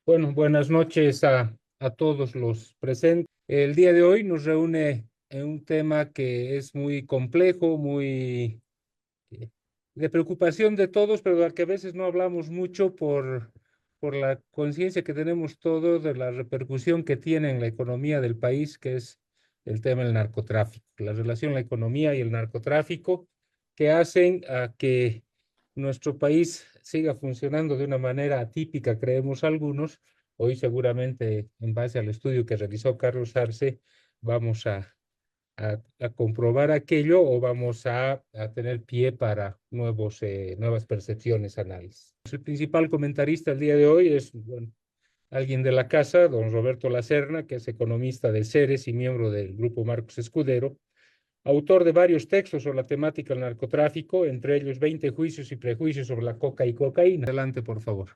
Bueno, buenas noches a todos los presentes. El día de hoy nos reúne en un tema que es muy complejo, muy eh, de preocupación de todos, pero del que a veces no hablamos mucho por la conciencia que tenemos todos de la repercusión que tiene en la economía del país, que es el tema del narcotráfico, la relación la economía y el narcotráfico, que hacen a que nuestro país siga funcionando de una manera atípica, creemos algunos. Hoy seguramente, en base al estudio que realizó Carlos Arce, vamos a comprobar aquello o vamos a tener pie para nuevas percepciones, análisis. El principal comentarista el día de hoy es, bueno, alguien de la casa, don Roberto Lacerna, que es economista del CERES y miembro del Grupo Marcos Escudero, autor de varios textos sobre la temática del narcotráfico, entre ellos 20 juicios y prejuicios sobre la coca y cocaína. Adelante, por favor.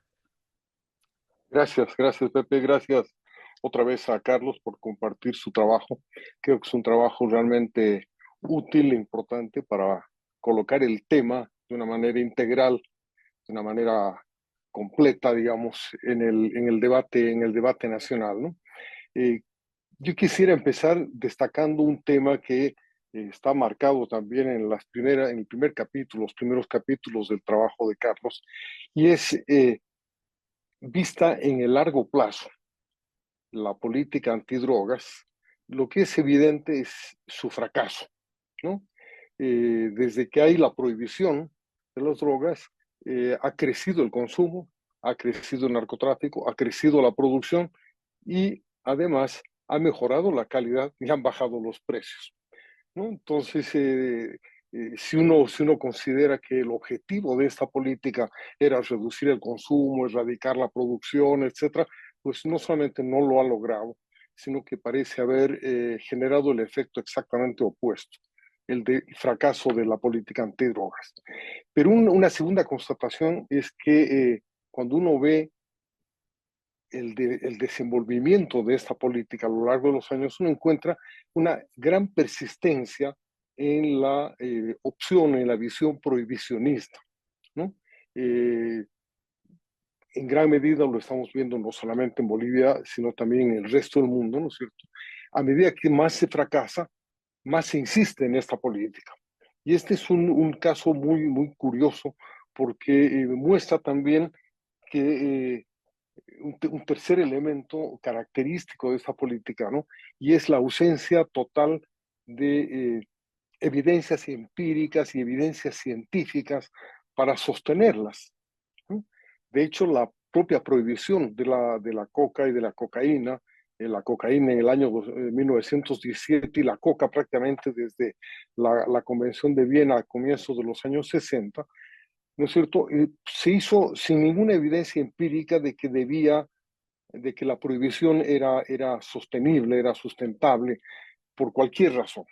Gracias Pepe, gracias otra vez a Carlos por compartir su trabajo. Creo que es un trabajo realmente útil e importante para colocar el tema de una manera integral, de una manera completa, digamos, en el debate nacional, ¿no? Eh, yo quisiera empezar destacando un tema que está marcado también en el primer capítulo, los primeros capítulos del trabajo de Carlos, y es vista en el largo plazo la política antidrogas, lo que es evidente es su fracaso, ¿no? Desde que hay la prohibición de las drogas, ha crecido el consumo, ha crecido el narcotráfico, ha crecido la producción y además ha mejorado la calidad y han bajado los precios, ¿no? Entonces, si uno considera que el objetivo de esta política era reducir el consumo, erradicar la producción, etcétera, pues no solamente no lo ha logrado, sino que parece haber generado el efecto exactamente opuesto, el de fracaso de la política antidrogas. Pero una segunda constatación es que cuando uno ve el desenvolvimiento de esta política a lo largo de los años, uno encuentra una gran persistencia en la opción, en la visión prohibicionista, ¿no? Eh, en gran medida lo estamos viendo no solamente en Bolivia, sino también en el resto del mundo, ¿no es cierto? A medida que más se fracasa, más se insiste en esta política. Y este es un caso muy curioso porque muestra también que un tercer elemento característico de esta política, ¿no? Y es la ausencia total de evidencias empíricas y evidencias científicas para sostenerlas, ¿no? De hecho, la propia prohibición de la coca y de la cocaína en el año 1917 y la coca prácticamente desde la Convención de Viena a comienzos de los años 60, ¿no es cierto? Se hizo sin ninguna evidencia empírica de que la prohibición era sostenible, era sustentable por cualquier razón,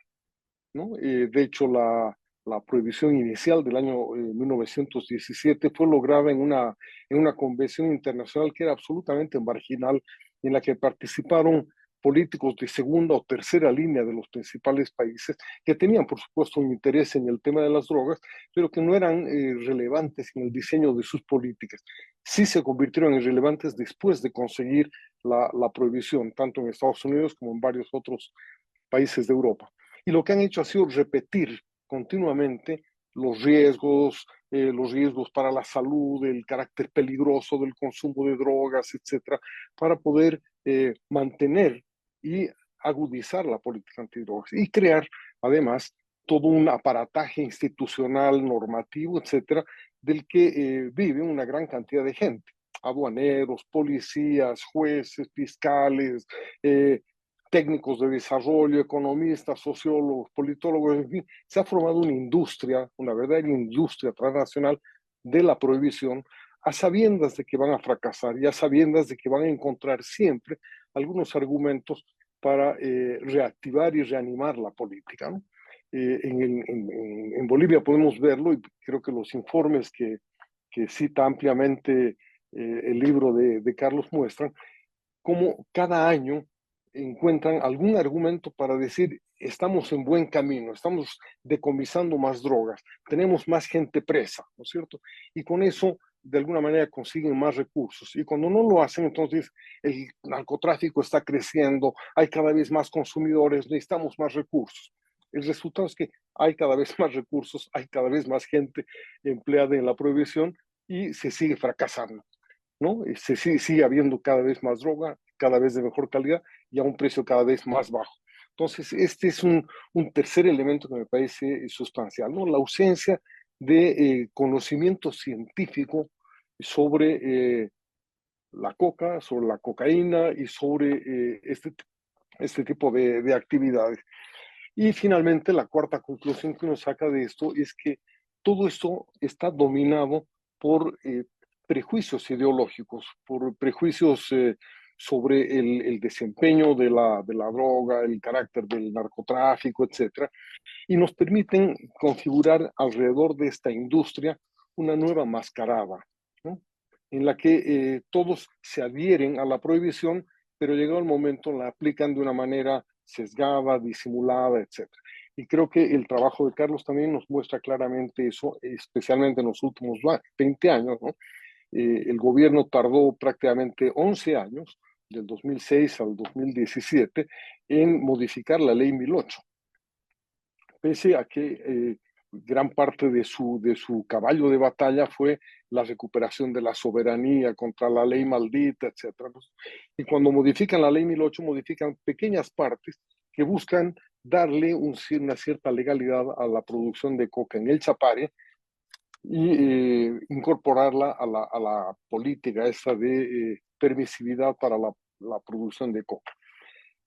¿no? De hecho, la prohibición inicial del año 1917 fue lograda en una convención internacional que era absolutamente marginal, en la que participaron políticos de segunda o tercera línea de los principales países que tenían, por supuesto, un interés en el tema de las drogas, pero que no eran relevantes en el diseño de sus políticas. Sí se convirtieron en relevantes después de conseguir la prohibición, tanto en Estados Unidos como en varios otros países de Europa. Y lo que han hecho ha sido repetir continuamente los riesgos para la salud, el carácter peligroso del consumo de drogas, etcétera, para poder mantener y agudizar la política antidrogas y crear, además, todo un aparataje institucional, normativo, etcétera, del que vive una gran cantidad de gente: aduaneros, policías, jueces, fiscales, técnicos de desarrollo, economistas, sociólogos, politólogos, en fin, se ha formado una industria, una verdadera industria transnacional de la prohibición, a sabiendas de que van a fracasar y a sabiendas de que van a encontrar siempre algunos argumentos para reactivar y reanimar la política, ¿no? En Bolivia podemos verlo, y creo que los informes que cita ampliamente el libro de Carlos muestran cómo cada año encuentran algún argumento para decir: estamos en buen camino, estamos decomisando más drogas, tenemos más gente presa, ¿no es cierto? Y con eso de alguna manera consiguen más recursos. Y cuando no lo hacen, entonces el narcotráfico está creciendo, hay cada vez más consumidores, necesitamos más recursos. El resultado es que hay cada vez más recursos, hay cada vez más gente empleada en la prohibición y se sigue fracasando, ¿no? Sigue habiendo cada vez más droga, cada vez de mejor calidad y a un precio cada vez más bajo. Entonces, este es un tercer elemento que me parece sustancial, ¿no? La ausencia de conocimiento científico sobre la coca, sobre la cocaína y sobre este tipo de actividades. Y finalmente, la cuarta conclusión que uno saca de esto es que todo esto está dominado por prejuicios ideológicos, por prejuicios sobre el desempeño de la droga, el carácter del narcotráfico, etcétera, y nos permiten configurar alrededor de esta industria una nueva mascarada, ¿no? En la que todos se adhieren a la prohibición, pero llegado el momento la aplican de una manera sesgada, disimulada, etc. Y creo que el trabajo de Carlos también nos muestra claramente eso, especialmente en los últimos 20 años, ¿no? El gobierno tardó prácticamente 11 años, del 2006 al 2017, en modificar la ley 1008, pese a que gran parte de su caballo de batalla fue la recuperación de la soberanía contra la ley maldita, etc. Y cuando modifican la ley 1008, modifican pequeñas partes que buscan darle una cierta legalidad a la producción de coca en el Chapare y incorporarla a la política esa de permisividad para la producción de coca.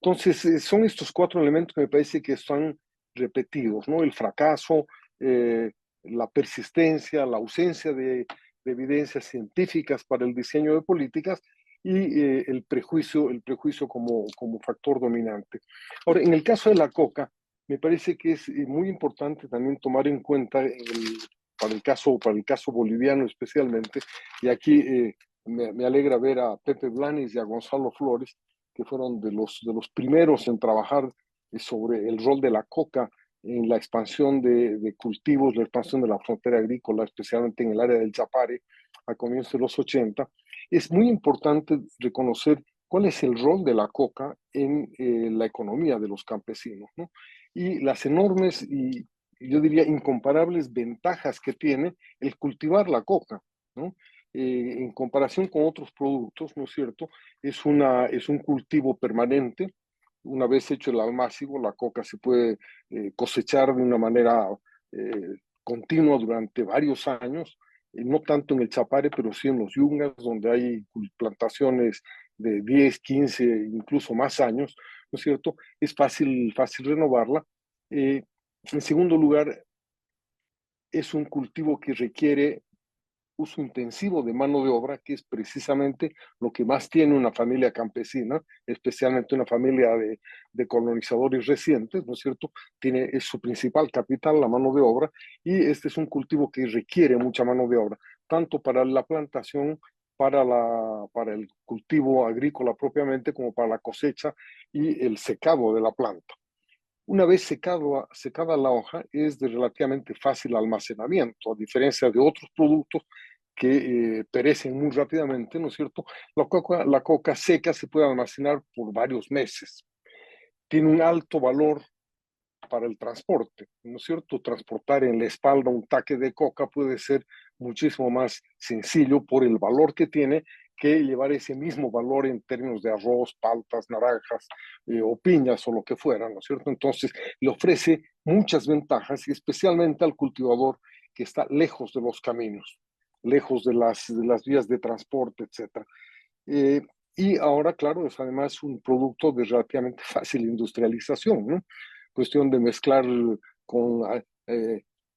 Entonces, son estos cuatro elementos que me parece que están repetidos, ¿no? El fracaso, la persistencia, la ausencia de evidencias científicas para el diseño de políticas y el prejuicio como factor dominante. Ahora, en el caso de la coca, me parece que es muy importante también tomar en cuenta para el caso boliviano especialmente, y aquí me alegra ver a Pepe Blanes y a Gonzalo Flores, que fueron de los primeros en trabajar sobre el rol de la coca en la expansión de cultivos, la expansión de la frontera agrícola, especialmente en el área del Chapare, a comienzos de los 80. Es muy importante reconocer cuál es el rol de la coca en la economía de los campesinos, ¿no? Y las enormes y yo diría incomparables ventajas que tiene el cultivar la coca, ¿no? En comparación con otros productos, ¿no es cierto? Es un cultivo permanente. Una vez hecho el almácigo, la coca se puede cosechar de una manera continua durante varios años, no tanto en el Chapare, pero sí en los yungas, donde hay plantaciones de 10, 15, incluso más años, ¿no es cierto? Es fácil renovarla. En segundo lugar, es un cultivo que requiere uso intensivo de mano de obra, que es precisamente lo que más tiene una familia campesina, especialmente una familia de colonizadores recientes, ¿no es cierto? Es su principal capital, la mano de obra, y este es un cultivo que requiere mucha mano de obra, tanto para la plantación, para el cultivo agrícola propiamente, como para la cosecha y el secado de la planta. Una vez secada la hoja, es de relativamente fácil almacenamiento, a diferencia de otros productos que perecen muy rápidamente, ¿no es cierto? La coca seca se puede almacenar por varios meses. Tiene un alto valor para el transporte, ¿no es cierto? Transportar en la espalda un taque de coca puede ser muchísimo más sencillo por el valor que tiene que llevar ese mismo valor en términos de arroz, paltas, naranjas o piñas o lo que fuera, ¿no es cierto? Entonces le ofrece muchas ventajas y especialmente al cultivador que está lejos de los caminos, lejos de las vías de transporte, etcétera. Eh, y ahora, claro, es además un producto de relativamente fácil industrialización, ¿no? Cuestión de mezclar con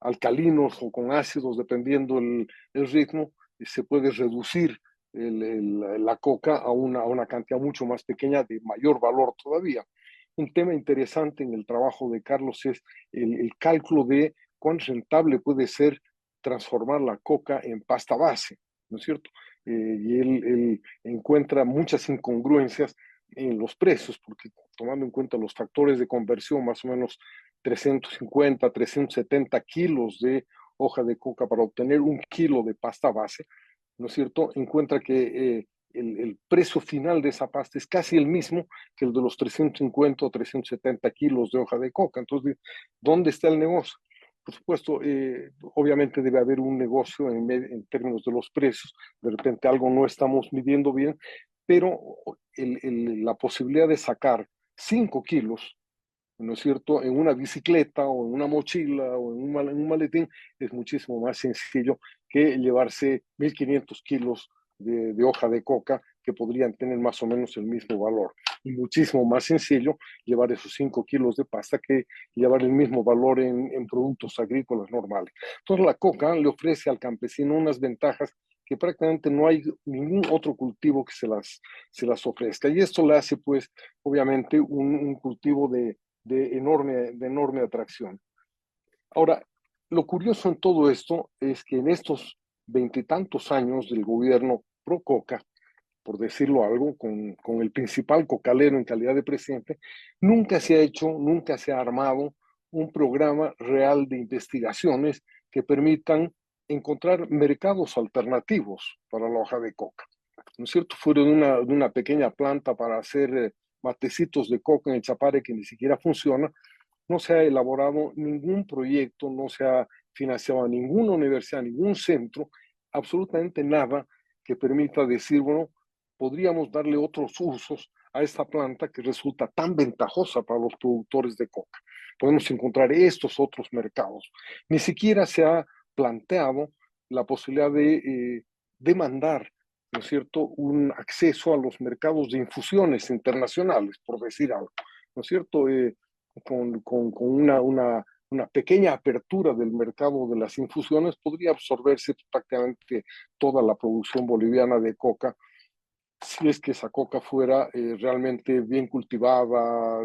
alcalinos o con ácidos, dependiendo el ritmo, se puede reducir la coca a una cantidad mucho más pequeña de mayor valor todavía. Un tema interesante en el trabajo de Carlos es el cálculo de cuán rentable puede ser transformar la coca en pasta base, ¿no es cierto? Y él encuentra muchas incongruencias en los precios, porque tomando en cuenta los factores de conversión, más o menos 350, 370 kilos de hoja de coca para obtener un kilo de pasta base, ¿no es cierto?, encuentra que el precio final de esa pasta es casi el mismo que el de los 350 o 370 kilos de hoja de coca. Entonces, ¿dónde está el negocio? Por supuesto, obviamente debe haber un negocio en términos de los precios. De repente algo no estamos midiendo bien, pero la posibilidad de sacar 5 kilos, ¿no es cierto?, en una bicicleta o en una mochila o en un maletín, es muchísimo más sencillo que llevarse 1.500 kilos de hoja de coca, que podrían tener más o menos el mismo valor. Y muchísimo más sencillo llevar esos 5 kilos de pasta que llevar el mismo valor en productos agrícolas normales. Entonces la coca le ofrece al campesino unas ventajas que prácticamente no hay ningún otro cultivo que se las ofrezca. Y esto le hace, pues, obviamente, un cultivo de enorme atracción. Ahora, lo curioso en todo esto es que en estos veintitantos años del gobierno pro Coca, por decirlo algo, con el principal cocalero en calidad de presidente, nunca se ha hecho, nunca se ha armado un programa real de investigaciones que permitan encontrar mercados alternativos para la hoja de coca. ¿No es cierto? Fuera de una pequeña planta para hacer matecitos de coca en el Chapare que ni siquiera funciona, no se ha elaborado ningún proyecto, no se ha financiado a ninguna universidad, ningún centro, absolutamente nada que permita decir, bueno, podríamos darle otros usos a esta planta que resulta tan ventajosa para los productores de coca. Podemos encontrar estos otros mercados. Ni siquiera se ha planteado la posibilidad de demandar, ¿no es cierto?, un acceso a los mercados de infusiones internacionales, por decir algo, ¿no es cierto?, con una pequeña apertura del mercado de las infusiones, podría absorberse prácticamente toda la producción boliviana de coca, si es que esa coca fuera realmente bien cultivada,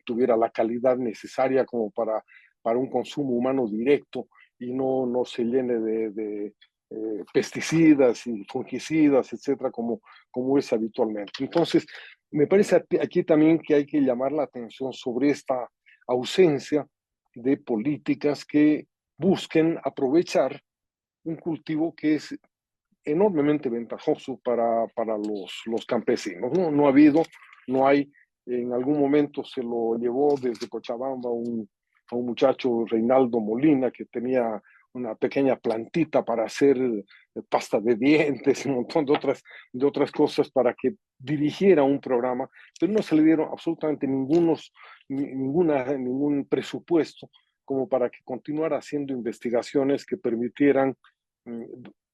tuviera la calidad necesaria como para un consumo humano directo y no se llene de pesticidas y fungicidas, etcétera, como es habitualmente. Entonces, me parece aquí también que hay que llamar la atención sobre esta ausencia de políticas que busquen aprovechar un cultivo que es enormemente ventajoso para los campesinos. No ha habido, no hay, en algún momento se lo llevó desde Cochabamba a un muchacho, Reinaldo Molina, que tenía una pequeña plantita para hacer pasta de dientes y un montón de otras cosas para que dirigiera un programa, pero no se le dieron absolutamente ningún presupuesto como para que continuara haciendo investigaciones que permitieran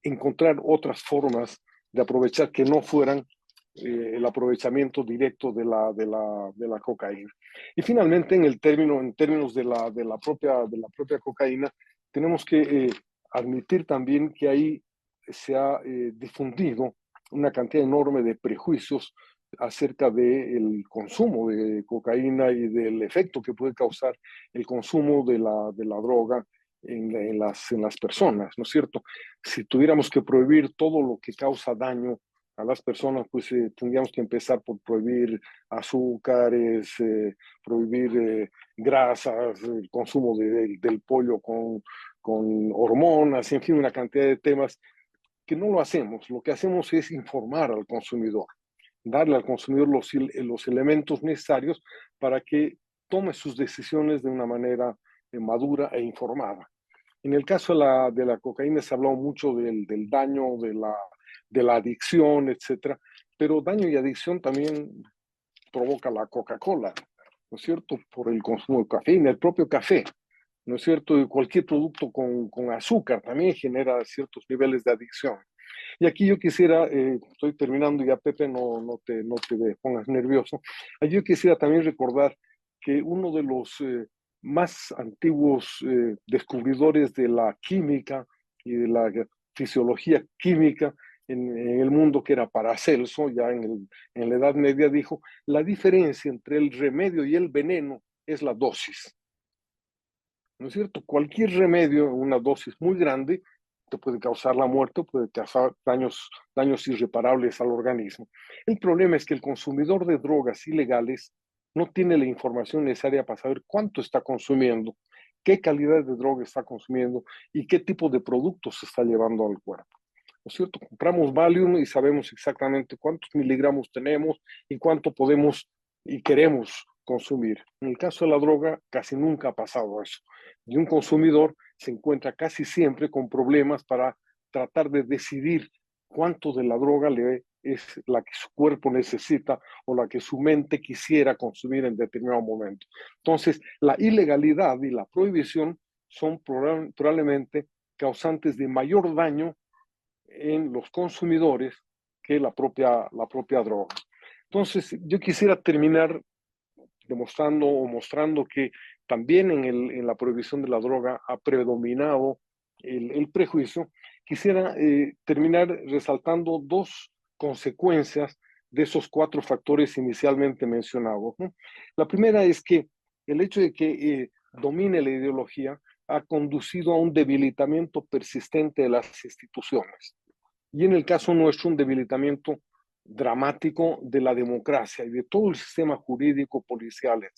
encontrar otras formas de aprovechar que no fueran el aprovechamiento directo de la cocaína. Y finalmente, en términos de la propia cocaína, tenemos que admitir también que ahí se ha difundido una cantidad enorme de prejuicios acerca del consumo de cocaína y del efecto que puede causar el consumo de la droga en las personas, ¿no es cierto? Si tuviéramos que prohibir todo lo que causa daño a las personas, pues tendríamos que empezar por prohibir azúcares, prohibir grasas, el consumo del pollo con hormonas, en fin, una cantidad de temas que no lo hacemos. Lo que hacemos es informar al consumidor, darle al consumidor los elementos necesarios para que tome sus decisiones de una manera madura e informada. En el caso de la cocaína se ha hablado mucho del daño, de la adicción, etcétera, pero daño y adicción también provoca la Coca-Cola, ¿no es cierto? Por el consumo de cafeína, el propio café, ¿no es cierto? Y cualquier producto con azúcar también genera ciertos niveles de adicción. Y aquí yo quisiera, estoy terminando ya, Pepe, no te pongas nervioso. Yo quisiera también recordar que uno de los más antiguos descubridores de la química y de la fisiología química en el mundo, que era Paracelso, ya en la Edad Media, dijo, la diferencia entre el remedio y el veneno es la dosis. ¿No es cierto? Cualquier remedio, una dosis muy grande, te puede causar la muerte, puede causar daños irreparables al organismo. El problema es que el consumidor de drogas ilegales no tiene la información necesaria para saber cuánto está consumiendo, qué calidad de droga está consumiendo y qué tipo de productos se está llevando al cuerpo. ¿no es cierto? Compramos Valium y sabemos exactamente cuántos miligramos tenemos y cuánto podemos y queremos consumir. En el caso de la droga, casi nunca ha pasado eso. Y un consumidor se encuentra casi siempre con problemas para tratar de decidir cuánto de la droga es la que su cuerpo necesita o la que su mente quisiera consumir en determinado momento. Entonces, la ilegalidad y la prohibición son probablemente causantes de mayor daño en los consumidores que la propia droga. Entonces, yo quisiera terminar demostrando o mostrando que también en la prohibición de la droga ha predominado el prejuicio. Quisiera terminar resaltando dos consecuencias de esos cuatro factores inicialmente mencionados, ¿no? La primera es que el hecho de que domine la ideología ha conducido a un debilitamiento persistente de las instituciones. Y en el caso nuestro, un debilitamiento dramático de la democracia y de todo el sistema jurídico, policial, etc.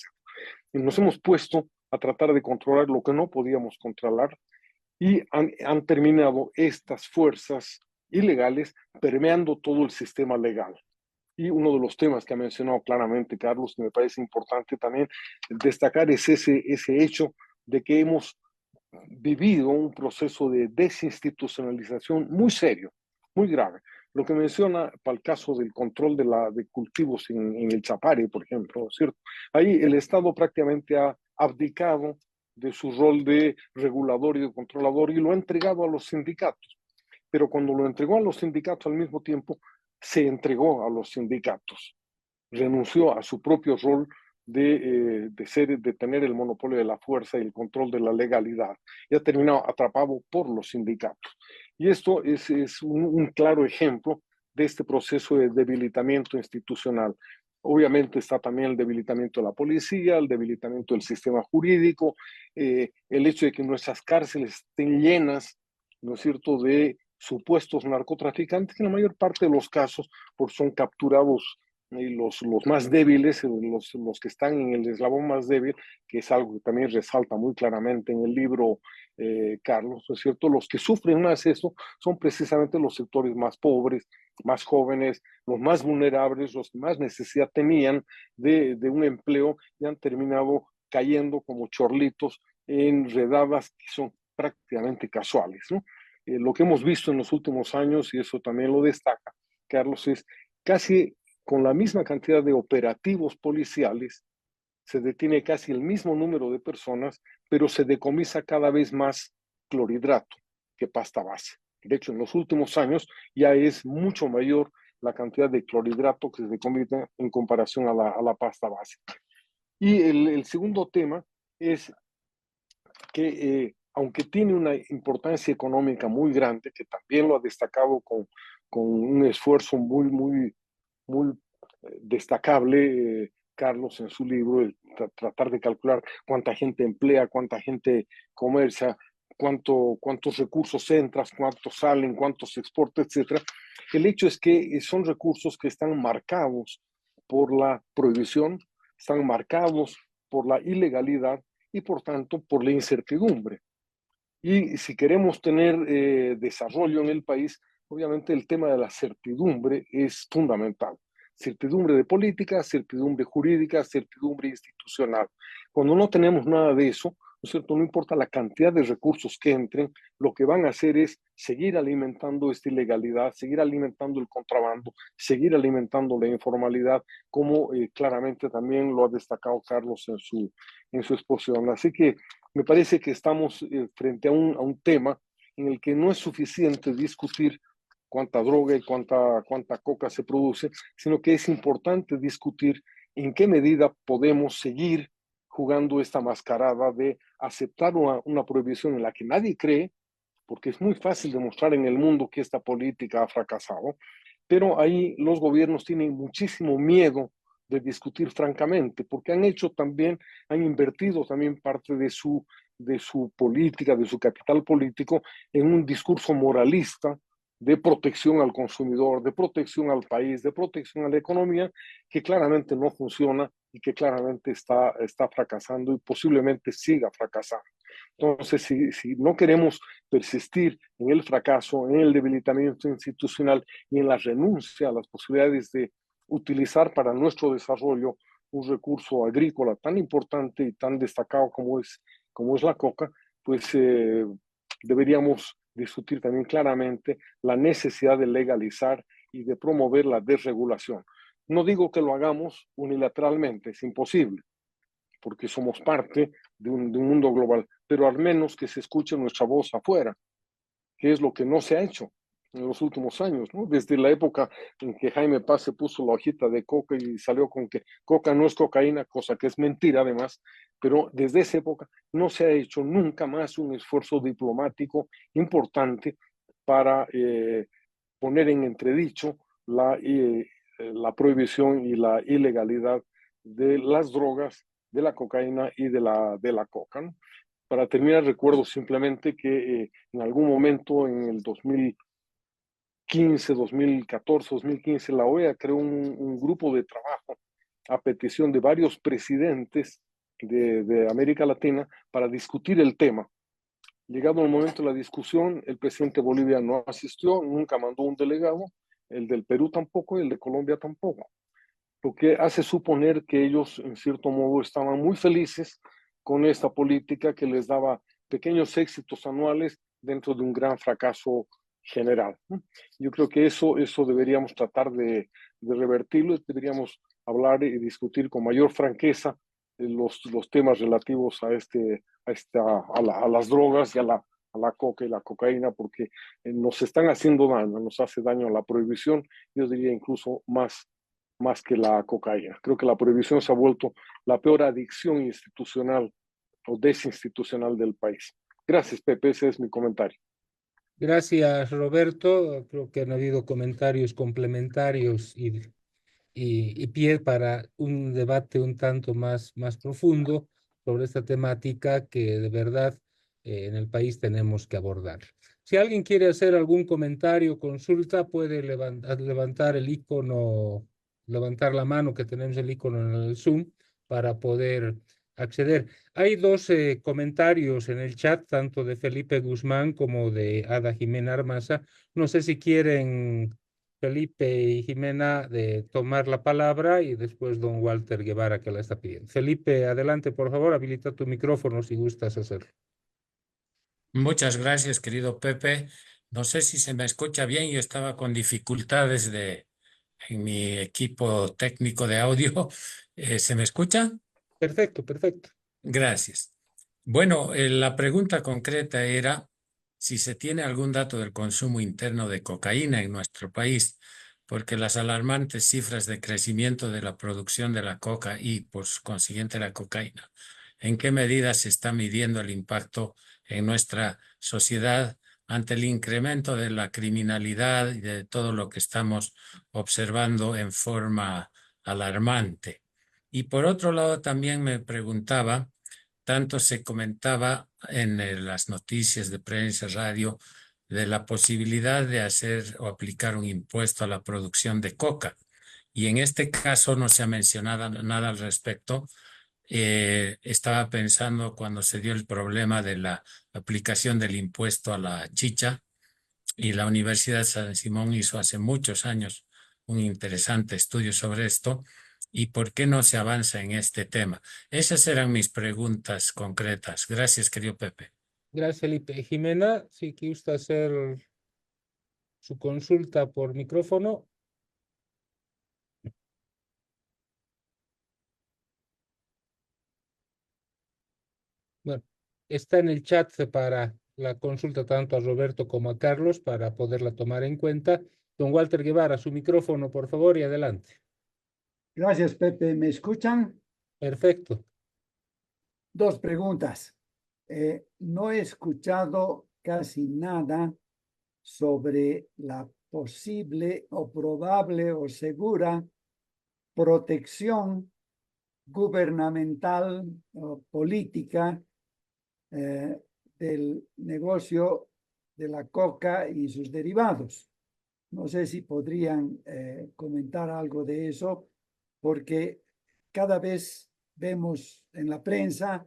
Y nos hemos puesto a tratar de controlar lo que no podíamos controlar y han terminado estas fuerzas ilegales permeando todo el sistema legal. Y uno de los temas que ha mencionado claramente Carlos, que me parece importante también destacar, es ese hecho de que hemos vivido un proceso de desinstitucionalización muy serio, muy grave. Lo que menciona para el caso del control de cultivos en el Chapare, por ejemplo, ¿cierto? Ahí el Estado prácticamente ha abdicado de su rol de regulador y de controlador y lo ha entregado a los sindicatos. Pero cuando lo entregó a los sindicatos al mismo tiempo, se entregó a los sindicatos, renunció a su propio rol de tener el monopolio de la fuerza y el control de la legalidad y ha terminado atrapado por los sindicatos. Y esto es un claro ejemplo de este proceso de debilitamiento institucional. Obviamente está también el debilitamiento de la policía, el debilitamiento del sistema jurídico, el hecho de que nuestras cárceles estén llenas, ¿no es cierto?, de supuestos narcotraficantes que en la mayor parte de los casos son capturados y los más débiles, los que están en el eslabón más débil, que es algo que también resalta muy claramente en el libro Carlos, ¿no es cierto? Los que sufren más eso son precisamente los sectores más pobres, más jóvenes, los más vulnerables, los que más necesidad tenían de un empleo y han terminado cayendo como chorlitos en redadas que son prácticamente casuales, ¿no? Lo que hemos visto en los últimos años, y eso también lo destaca Carlos, es casi con la misma cantidad de operativos policiales, se detiene casi el mismo número de personas, pero se decomisa cada vez más clorhidrato que pasta base. De hecho, en los últimos años ya es mucho mayor la cantidad de clorhidrato que se decomisa en comparación a la pasta base. Y el segundo tema es que aunque tiene una importancia económica muy grande, que también lo ha destacado con un esfuerzo muy destacable, Carlos, en su libro, el tratar de calcular cuánta gente emplea, cuánta gente comercia, cuántos recursos entran, cuántos salen, cuántos se exporta, etc. El hecho es que son recursos que están marcados por la prohibición, están marcados por la ilegalidad y por tanto por la incertidumbre. Y si queremos tener desarrollo en el país, obviamente el tema de la certidumbre es fundamental. Certidumbre de política, certidumbre jurídica, certidumbre institucional. Cuando no tenemos nada de eso, ¿no es cierto? No importa la cantidad de recursos que entren, lo que van a hacer es seguir alimentando esta ilegalidad, seguir alimentando el contrabando, seguir alimentando la informalidad, como claramente también lo ha destacado Carlos en su exposición. Así que me parece que estamos frente a un tema en el que no es suficiente discutir cuánta droga y cuánta coca se produce, sino que es importante discutir en qué medida podemos seguir jugando esta mascarada de aceptar una prohibición en la que nadie cree, porque es muy fácil demostrar en el mundo que esta política ha fracasado, pero ahí los gobiernos tienen muchísimo miedo de discutir francamente, porque han invertido también parte de su política, de su capital político, en un discurso moralista de protección al consumidor, de protección al país, de protección a la economía, que claramente no funciona y que claramente está fracasando y posiblemente siga fracasando. Entonces, si no queremos persistir en el fracaso, en el debilitamiento institucional y en la renuncia a las posibilidades de utilizar para nuestro desarrollo un recurso agrícola tan importante y tan destacado como es la coca, pues deberíamos discutir también claramente la necesidad de legalizar y de promover la desregulación. No digo que lo hagamos unilateralmente, es imposible, porque somos parte de un mundo global, pero al menos que se escuche nuestra voz afuera, que es lo que no se ha hecho en los últimos años, ¿no? Desde la época en que Jaime Paz se puso la hojita de coca y salió con que coca no es cocaína, cosa que es mentira además, pero desde esa época no se ha hecho nunca más un esfuerzo diplomático importante para poner en entredicho la prohibición y la ilegalidad de las drogas, de la cocaína y de la coca, ¿no? Para terminar, recuerdo simplemente que en algún momento en el 2015, 2014, 2015, la OEA creó un grupo de trabajo a petición de varios presidentes de América Latina para discutir el tema. Llegado el momento de la discusión, el presidente de Bolivia no asistió, nunca mandó un delegado, el del Perú tampoco y el de Colombia tampoco, lo que hace suponer que ellos, en cierto modo, estaban muy felices con esta política que les daba pequeños éxitos anuales dentro de un gran fracaso general. Yo creo que eso deberíamos tratar de revertirlo, deberíamos hablar y discutir con mayor franqueza los temas relativos a las drogas y a la coca y la cocaína, porque nos están haciendo daño, nos hace daño la prohibición, yo diría incluso más que la cocaína. Creo que la prohibición se ha vuelto la peor adicción institucional o desinstitucional del país. Gracias, Pepe, ese es mi comentario. Gracias, Roberto. Creo que han habido comentarios complementarios y pie para un debate un tanto más profundo sobre esta temática que de verdad en el país tenemos que abordar. Si alguien quiere hacer algún comentario o consulta, puede levantar el icono, levantar la mano que tenemos el icono en el Zoom para poder acceder. Hay dos comentarios en el chat, tanto de Felipe Guzmán como de Ada Jimena Armaza. No sé si quieren Felipe y Jimena de tomar la palabra y después don Walter Guevara que la está pidiendo. Felipe, adelante, por favor, habilita tu micrófono si gustas hacerlo. Muchas gracias, querido Pepe. No sé si se me escucha bien, yo estaba con dificultades en mi equipo técnico de audio. ¿Se me escucha? Perfecto, perfecto. Gracias. Bueno, la pregunta concreta era si se tiene algún dato del consumo interno de cocaína en nuestro país, porque las alarmantes cifras de crecimiento de la producción de la coca y, por consiguiente, la cocaína, ¿en qué medida se está midiendo el impacto en nuestra sociedad ante el incremento de la criminalidad y de todo lo que estamos observando en forma alarmante? Y por otro lado, también me preguntaba, tanto se comentaba en las noticias de prensa, radio, de la posibilidad de hacer o aplicar un impuesto a la producción de coca. Y en este caso no se ha mencionado nada al respecto. Estaba pensando cuando se dio el problema de la aplicación del impuesto a la chicha y la Universidad de San Simón hizo hace muchos años un interesante estudio sobre esto. ¿Y por qué no se avanza en este tema? Esas eran mis preguntas concretas. Gracias, querido Pepe. Gracias, Felipe. Jimena, si gusta hacer su consulta por micrófono. Bueno, está en el chat para la consulta tanto a Roberto como a Carlos para poderla tomar en cuenta. Don Walter Guevara, su micrófono, por favor, y adelante. Gracias, Pepe. ¿Me escuchan? Perfecto. Dos preguntas. No he escuchado casi nada sobre la posible o probable o segura protección gubernamental o política del negocio de la coca y sus derivados. No sé si podrían comentar algo de eso, porque cada vez vemos en la prensa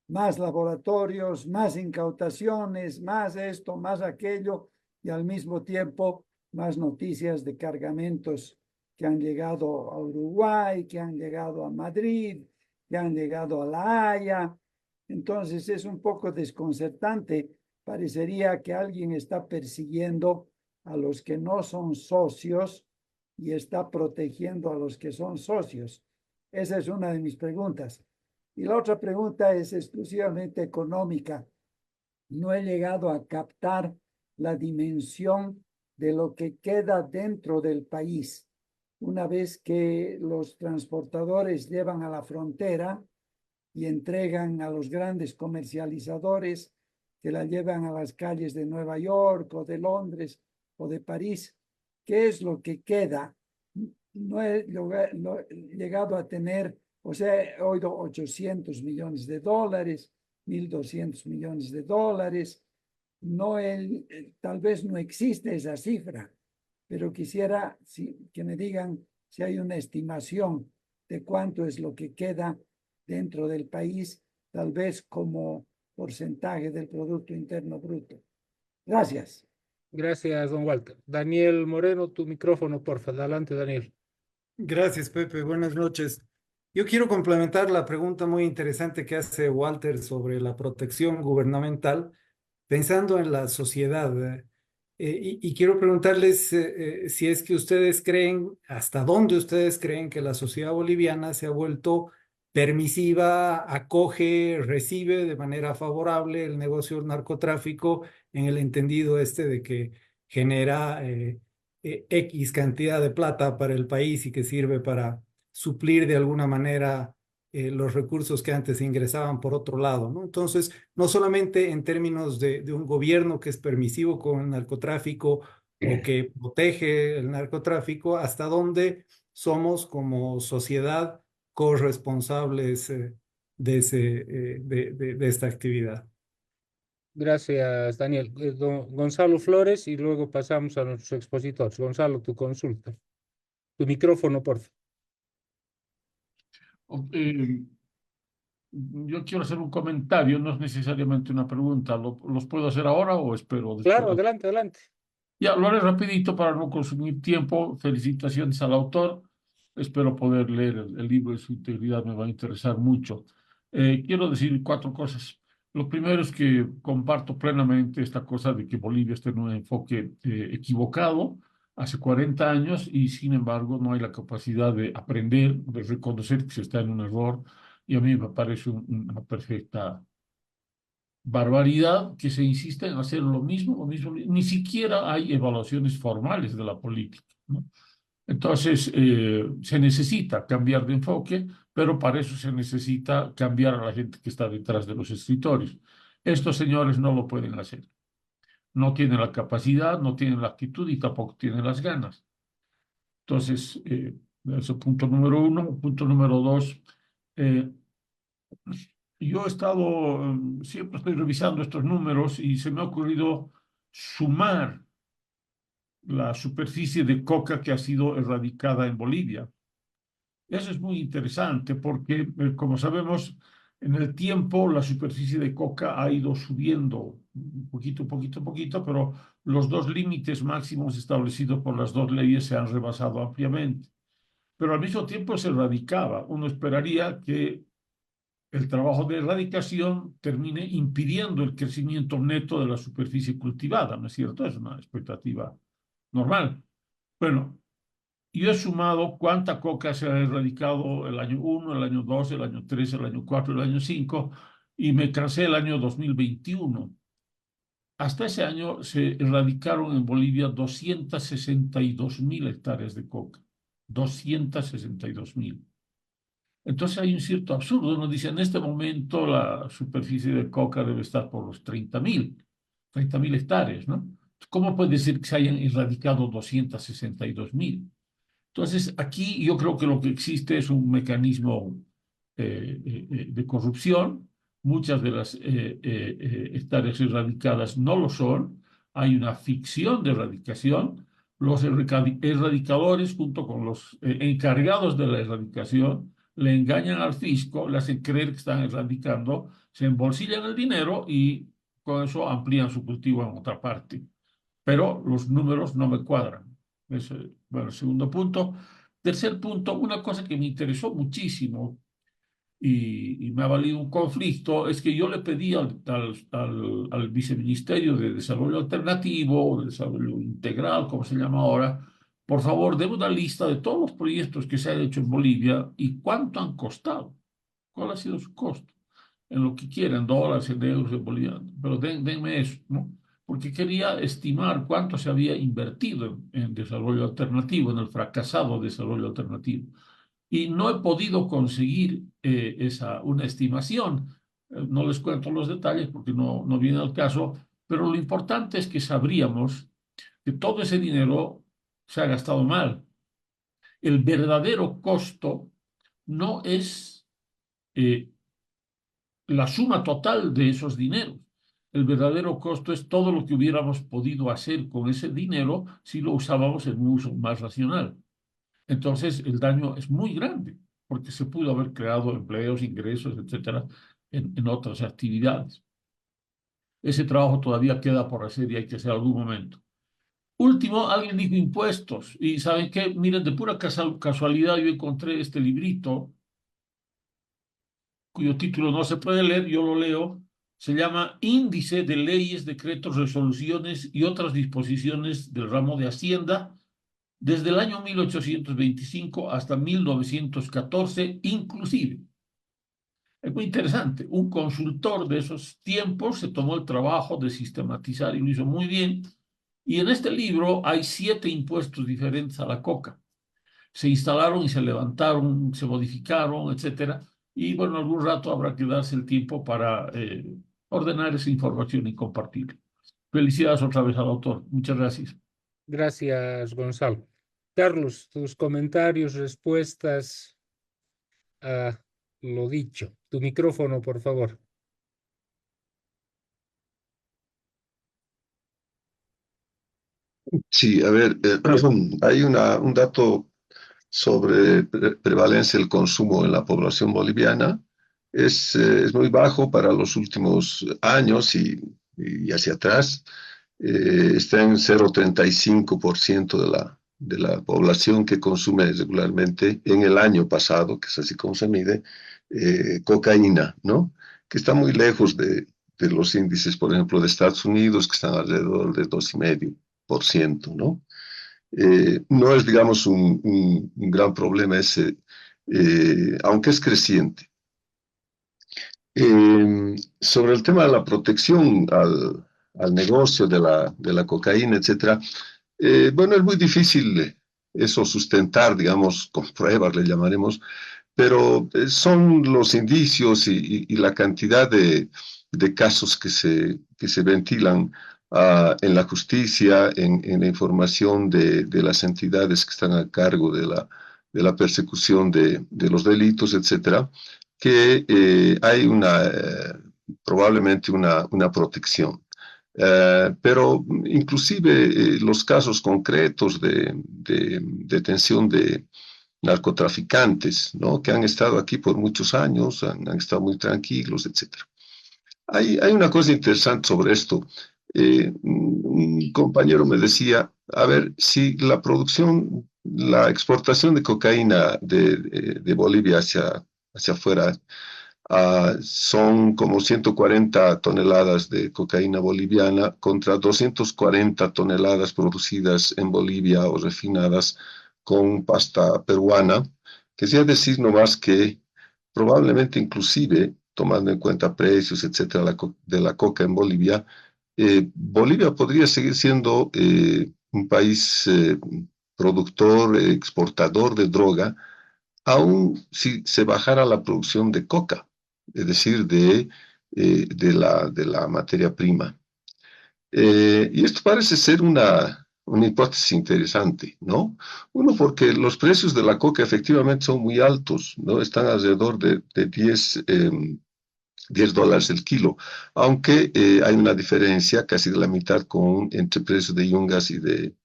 más laboratorios, más incautaciones, más esto, más aquello, y al mismo tiempo más noticias de cargamentos que han llegado a Uruguay, que han llegado a Madrid, que han llegado a La Haya. Entonces es un poco desconcertante. Parecería que alguien está persiguiendo a los que no son socios y está protegiendo a los que son socios. Esa es una de mis preguntas. Y la otra pregunta es exclusivamente económica. No he llegado a captar la dimensión de lo que queda dentro del país. Una vez que los transportadores llevan a la frontera y entregan a los grandes comercializadores que la llevan a las calles de Nueva York o de Londres o de París, ¿qué es lo que queda? No he llegado a tener, o sea, he oído 800 millones de dólares, 1.200 millones de dólares. No, tal vez no existe esa cifra, pero quisiera que me digan si hay una estimación de cuánto es lo que queda dentro del país, tal vez como porcentaje del Producto Interno Bruto. Gracias. Gracias, don Walter. Daniel Moreno, tu micrófono, por favor. Adelante, Daniel. Gracias, Pepe. Buenas noches. Yo quiero complementar la pregunta muy interesante que hace Walter sobre la protección gubernamental, pensando en la sociedad. Y quiero preguntarles si es que ustedes creen, hasta dónde ustedes creen que la sociedad boliviana se ha vuelto permisiva, acoge, recibe de manera favorable el negocio del narcotráfico, en el entendido de que genera X cantidad de plata para el país y que sirve para suplir de alguna manera los recursos que antes ingresaban por otro lado, ¿no? Entonces, no solamente en términos de un gobierno que es permisivo con el narcotráfico o que protege el narcotráfico, hasta dónde somos como sociedad corresponsables de esta actividad. Gracias, Daniel. Gonzalo Flores y luego pasamos a nuestros expositores. Gonzalo, tu consulta. Tu micrófono, por favor. Yo quiero hacer un comentario, no es necesariamente una pregunta. ¿Los puedo hacer ahora o espero después? Claro, adelante, adelante. Ya, lo haré rapidito para no consumir tiempo. Felicitaciones al autor. Espero poder leer el libro en su integridad, me va a interesar mucho. Quiero decir 4 cosas. Lo primero es que comparto plenamente esta cosa de que Bolivia está en un enfoque equivocado hace 40 años y sin embargo no hay la capacidad de aprender, de reconocer que se está en un error, y a mí me parece una perfecta barbaridad que se insista en hacer lo mismo, ni siquiera hay evaluaciones formales de la política, ¿no? Entonces, se necesita cambiar de enfoque, pero para eso se necesita cambiar a la gente que está detrás de los escritorios. Estos señores no lo pueden hacer. No tienen la capacidad, no tienen la actitud y tampoco tienen las ganas. Entonces, eso punto número 1. Punto número 2, yo he estado, siempre estoy revisando estos números y se me ha ocurrido sumar la superficie de coca que ha sido erradicada en Bolivia. Eso es muy interesante porque, como sabemos, en el tiempo la superficie de coca ha ido subiendo poquito, pero los 2 límites máximos establecidos por las 2 leyes se han rebasado ampliamente. Pero al mismo tiempo se erradicaba. Uno esperaría que el trabajo de erradicación termine impidiendo el crecimiento neto de la superficie cultivada, ¿no es cierto? Es una expectativa normal. Bueno, yo he sumado cuánta coca se ha erradicado el año 1, el año 2, el año 3, el año 4, el año 5, y me cansé el año 2021. Hasta ese año se erradicaron en Bolivia 262.000 hectáreas de coca. 262.000. Entonces hay un cierto absurdo. Uno dice, en este momento la superficie de coca debe estar por los 30.000 hectáreas, ¿no? ¿Cómo puede ser que se hayan erradicado 262.000? Entonces, aquí yo creo que lo que existe es un mecanismo de corrupción. Muchas de las hectáreas erradicadas no lo son. Hay una ficción de erradicación. Los erradicadores, junto con los encargados de la erradicación, le engañan al fisco, le hacen creer que están erradicando, se embolsillan el dinero y con eso amplían su cultivo en otra parte. Pero los números no me cuadran. Ese, bueno, el segundo punto. Tercer punto, una cosa que me interesó muchísimo y me ha valido un conflicto, es que yo le pedí al Viceministerio de Desarrollo Alternativo, o de Desarrollo Integral, como se llama ahora, por favor, deme una lista de todos los proyectos que se han hecho en Bolivia y cuánto han costado, cuál ha sido su costo, en lo que quieran, dólares, en euros, en bolivianos, pero denme eso, ¿no? Porque quería estimar cuánto se había invertido en desarrollo alternativo, en el fracasado desarrollo alternativo y no he podido conseguir una estimación. No les cuento los detalles porque no viene al caso, pero lo importante es que sabríamos que todo ese dinero se ha gastado mal. El verdadero costo no es eh, la suma total de esos dineros. El verdadero costo es todo lo que hubiéramos podido hacer con ese dinero si lo usábamos en un uso más racional. Entonces, el daño es muy grande, porque se pudo haber creado empleos, ingresos, etcétera, en otras actividades. Ese trabajo todavía queda por hacer y hay que hacer algún momento. Último, alguien dijo impuestos. Y ¿saben qué? Miren, de pura casualidad yo encontré este librito, cuyo título no se puede leer, yo lo leo. Se llama Índice de Leyes, Decretos, Resoluciones y otras disposiciones del ramo de Hacienda desde el año 1825 hasta 1914, inclusive. Es muy interesante. Un consultor de esos tiempos se tomó el trabajo de sistematizar y lo hizo muy bien. Y en este libro hay 7 impuestos diferentes a la coca. Se instalaron y se levantaron, se modificaron, etcétera. Y bueno, algún rato habrá que darse el tiempo para ordenar esa información y compartirla. Felicidades otra vez al autor. Muchas gracias. Gracias, Gonzalo. Carlos, tus comentarios, respuestas a lo dicho. Tu micrófono, por favor. Sí, a ver, hay un dato sobre prevalencia del consumo en la población boliviana. Es muy bajo para los últimos años y hacia atrás. Está en 0,35% de la población que consume regularmente en el año pasado, que es así como se mide, cocaína, ¿no? Que está muy lejos de los índices, por ejemplo, de Estados Unidos, que están alrededor de 2,5%, ¿no? No es, digamos, un gran problema ese, aunque es creciente. Sobre el tema de la protección al negocio de la cocaína, etcétera, bueno, es muy difícil eso sustentar, digamos, con pruebas le llamaremos, pero son los indicios y la cantidad de casos que se ventilan en la justicia, en la información de las entidades que están a cargo de la persecución de los delitos, etcétera, que hay probablemente una protección. Pero inclusive los casos concretos de detención de narcotraficantes, ¿no? Que han estado aquí por muchos años, han estado muy tranquilos, etc. Hay una cosa interesante sobre esto. Un compañero me decía, a ver, si la exportación de cocaína de Bolivia hacia afuera son como 140 toneladas de cocaína boliviana contra 240 toneladas producidas en Bolivia o refinadas con pasta peruana, que es decir nomás que probablemente inclusive, tomando en cuenta precios, etcétera, de la coca en Bolivia, Bolivia podría seguir siendo un país productor, exportador de droga, aun si se bajara la producción de coca, es decir, de la materia prima. Y esto parece ser una hipótesis interesante, ¿no? Uno, porque los precios de la coca efectivamente son muy altos, ¿no? Están alrededor de 10 dólares el kilo, aunque hay una diferencia casi de la mitad entre precios de Yungas y del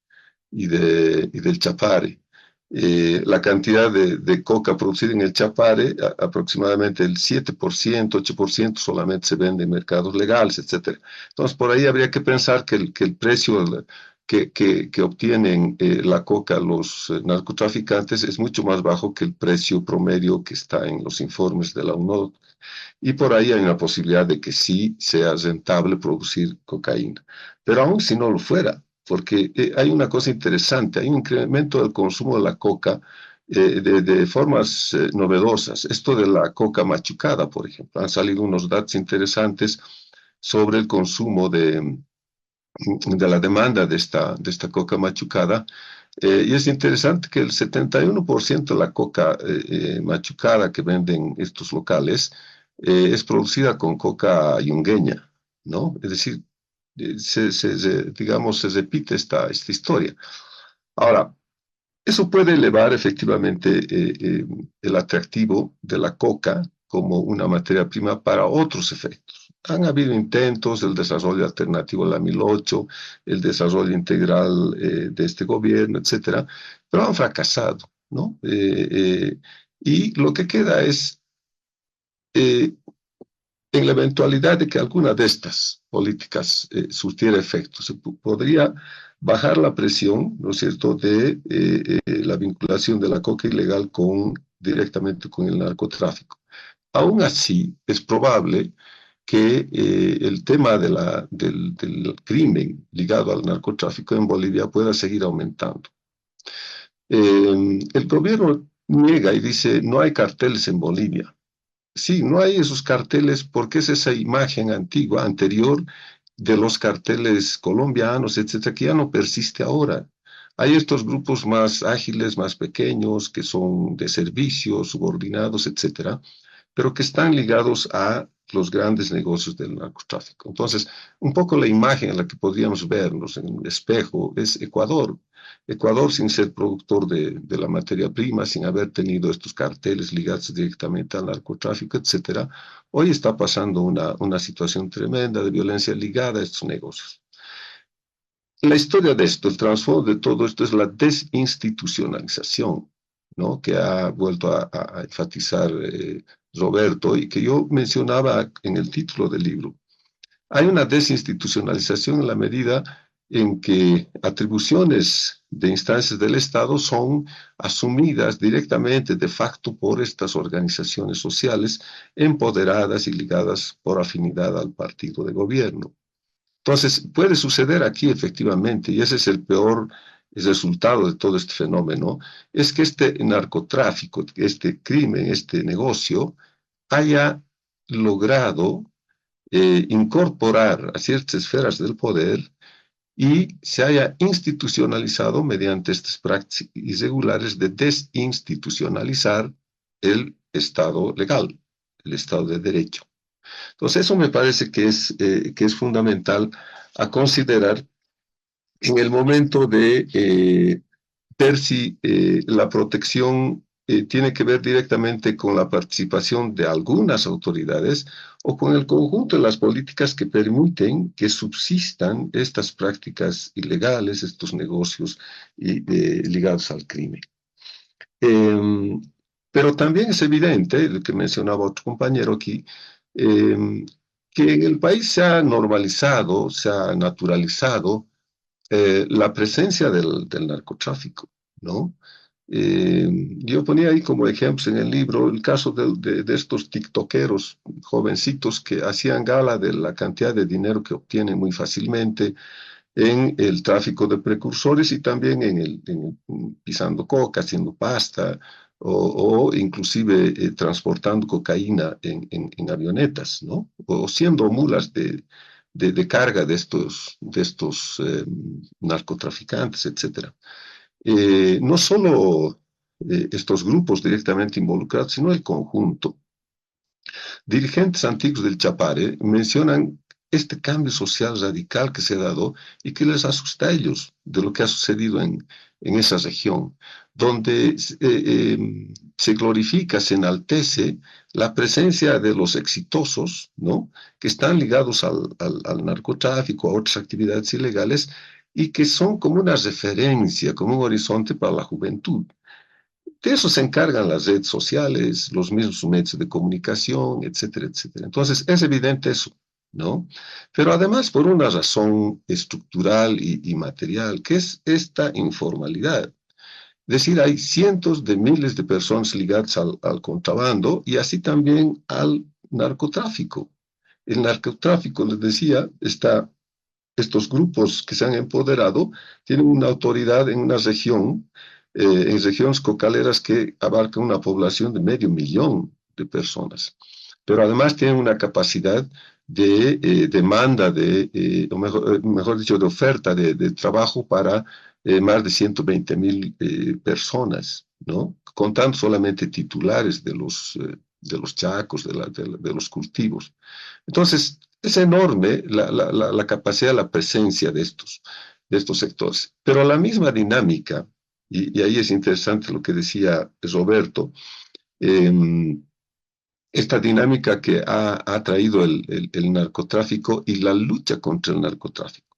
Chapare. la cantidad de coca producida en el Chapare, aproximadamente el 7%, 8% solamente se vende en mercados legales, etc. Entonces, por ahí habría que pensar que el precio que obtienen la coca los narcotraficantes es mucho más bajo que el precio promedio que está en los informes de la UNODC. Y por ahí hay una posibilidad de que sí sea rentable producir cocaína. Pero aún si no lo fuera, porque hay una cosa interesante, hay un incremento del consumo de la coca de formas novedosas. Esto de la coca machucada, por ejemplo. Han salido unos datos interesantes sobre el consumo de la demanda de esta coca machucada. Y es interesante que el 71% de la coca machucada que venden estos locales es producida con coca yungueña, ¿no? Es decir, digamos, se repite esta historia. Ahora, eso puede elevar efectivamente el atractivo de la coca como una materia prima para otros efectos. Han habido intentos, el desarrollo alternativo de la 1008, el desarrollo integral de este gobierno, etcétera, pero han fracasado, ¿no? Y lo que queda es, en la eventualidad de que alguna de estas políticas surtiera efecto, se podría bajar la presión, ¿no es cierto?, de la vinculación de la coca ilegal directamente con el narcotráfico. Aún así, es probable que el tema del crimen ligado al narcotráfico en Bolivia pueda seguir aumentando. El gobierno niega y dice, no hay carteles en Bolivia. Sí, no hay esos carteles porque es esa imagen antigua, anterior, de los carteles colombianos, etcétera, que ya no persiste ahora. Hay estos grupos más ágiles, más pequeños, que son de servicios, subordinados, etcétera, pero que están ligados a los grandes negocios del narcotráfico. Entonces, un poco la imagen en la que podríamos vernos en un espejo es Ecuador. Ecuador, sin ser productor de la materia prima, sin haber tenido estos carteles ligados directamente al narcotráfico, etcétera, hoy está pasando una situación tremenda de violencia ligada a estos negocios. La historia de esto, el trasfondo de todo esto es la desinstitucionalización, ¿no?, que ha vuelto a enfatizar Roberto y que yo mencionaba en el título del libro. Hay una desinstitucionalización en la medida en que atribuciones de instancias del Estado son asumidas directamente, de facto, por estas organizaciones sociales empoderadas y ligadas por afinidad al partido de gobierno. Entonces, puede suceder aquí efectivamente, y ese es el peor resultado de todo este fenómeno, es que este narcotráfico, este crimen, este negocio, haya logrado incorporar a ciertas esferas del poder y se haya institucionalizado mediante estas prácticas irregulares de desinstitucionalizar el Estado legal, el Estado de Derecho. Entonces, eso me parece que es fundamental a considerar en el momento de ver si la protección tiene que ver directamente con la participación de algunas autoridades o con el conjunto de las políticas que permiten que subsistan estas prácticas ilegales, estos negocios ligados al crimen. Pero también es evidente, lo que mencionaba otro compañero aquí, que en el país se ha normalizado, se ha naturalizado la presencia del narcotráfico, ¿no? Yo ponía ahí como ejemplos en el libro el caso de estos tiktokeros jovencitos que hacían gala de la cantidad de dinero que obtienen muy fácilmente en el tráfico de precursores y también pisando coca, haciendo pasta o inclusive transportando cocaína en avionetas, ¿no? O siendo mulas de carga de estos narcotraficantes, etcétera. No solo estos grupos directamente involucrados, sino el conjunto. Dirigentes antiguos del Chapare mencionan este cambio social radical que se ha dado y que les asusta a ellos de lo que ha sucedido en esa región, donde se glorifica, se enaltece la presencia de los exitosos, ¿no?, que están ligados al narcotráfico, a otras actividades ilegales, y que son como una referencia, como un horizonte para la juventud. De eso se encargan las redes sociales, los mismos medios de comunicación, etcétera, etcétera. Entonces, es evidente eso, ¿no? Pero además, por una razón estructural y material, que es esta informalidad. Es decir, hay cientos de miles de personas ligadas al contrabando y así también al narcotráfico. El narcotráfico, les decía, estos grupos que se han empoderado tienen una autoridad en una región, en regiones cocaleras que abarcan una población de 500.000 de personas. Pero además tienen una capacidad de demanda, o mejor dicho, de oferta de trabajo para más de 120.000 personas, ¿no? Contando solamente titulares de los chacos, de los cultivos. Entonces, es enorme la capacidad, la presencia de estos sectores. Pero la misma dinámica, y ahí es interesante lo que decía Roberto, esta dinámica que ha traído el narcotráfico y la lucha contra el narcotráfico.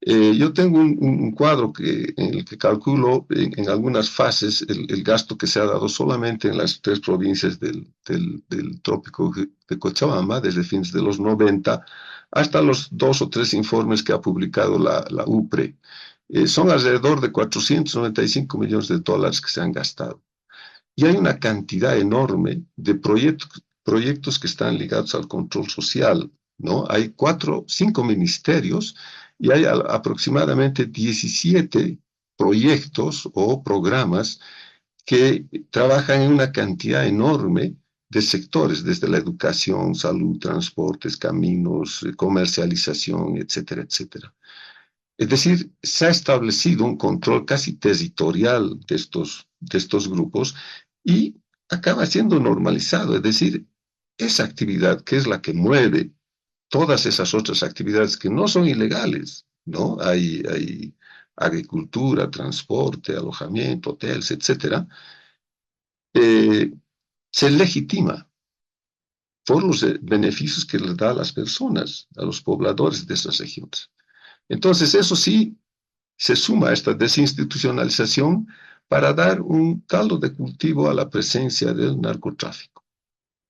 Yo tengo un cuadro en el que calculo en algunas fases el gasto que se ha dado solamente en las 3 provincias del trópico de Cochabamba, desde fines de los 90 hasta los 2 o 3 informes que ha publicado la UPRE. Son alrededor de 495 millones de dólares que se han gastado. Y hay una cantidad enorme de proyectos que están ligados al control social, ¿no? Hay 4, 5 ministerios y hay aproximadamente 17 proyectos o programas que trabajan en una cantidad enorme de sectores, desde la educación, salud, transportes, caminos, comercialización, etcétera, etcétera. Es decir, se ha establecido un control casi territorial de estos grupos y acaba siendo normalizado. Es decir, esa actividad que es la que mueve todas esas otras actividades que no son ilegales, ¿no? Hay agricultura, transporte, alojamiento, hoteles, etcétera, se legitima por los beneficios que les da a las personas, a los pobladores de esas regiones. Entonces, eso sí se suma a esta desinstitucionalización para dar un caldo de cultivo a la presencia del narcotráfico,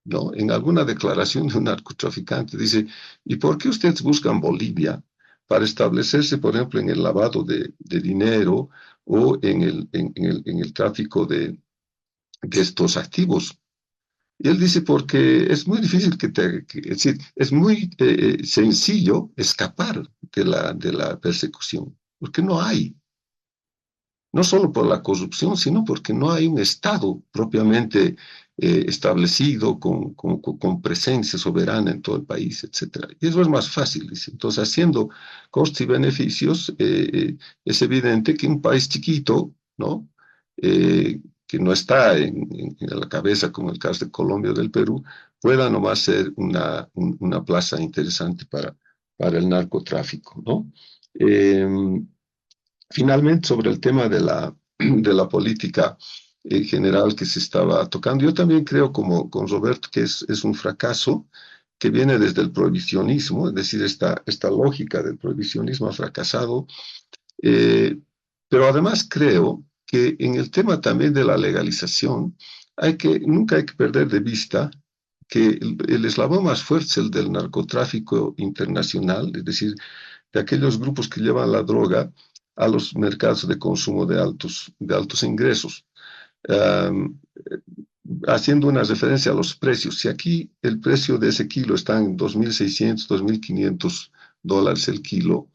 ¿no? En alguna declaración de un narcotraficante dice, ¿y por qué ustedes buscan Bolivia para establecerse, por ejemplo, en el lavado de dinero o en el tráfico de estos activos? Y él dice, porque es muy difícil es decir, es muy sencillo escapar de la persecución, porque no hay. No solo por la corrupción, sino porque no hay un Estado propiamente establecido con presencia soberana en todo el país, etc. Y eso es más fácil, dice. Entonces, haciendo costos y beneficios, es evidente que un país chiquito, ¿no? Que no está en la cabeza, como el caso de Colombia o del Perú, pueda nomás ser una plaza interesante para el narcotráfico, ¿no? Finalmente, sobre el tema de la política general que se estaba tocando, yo también creo, como con Roberto, que es un fracaso que viene desde el prohibicionismo, es decir, esta lógica del prohibicionismo ha fracasado, pero además creo que en el tema también de la legalización, nunca hay que perder de vista que el eslabón más fuerte es el del narcotráfico internacional, es decir, de aquellos grupos que llevan la droga a los mercados de consumo de altos ingresos. Haciendo una referencia a los precios, si aquí el precio de ese kilo está en $2.600, $2.500 el kilo,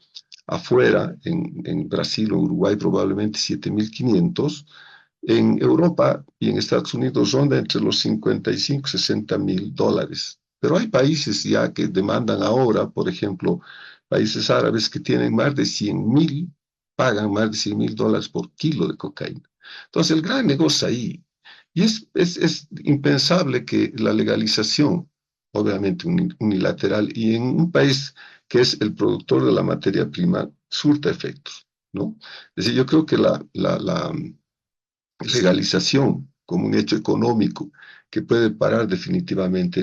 afuera, en Brasil o Uruguay, probablemente 7.500, en Europa y en Estados Unidos ronda entre los 55 y 60.000 dólares. Pero hay países ya que demandan ahora, por ejemplo, países árabes que tienen más de 100.000, pagan más de 100.000 dólares por kilo de cocaína. Entonces, el gran negocio ahí. Y es impensable que la legalización, obviamente unilateral, y en un país que es el productor de la materia prima, surta efectos, ¿no? Es decir, yo creo que la legalización como un hecho económico que puede parar definitivamente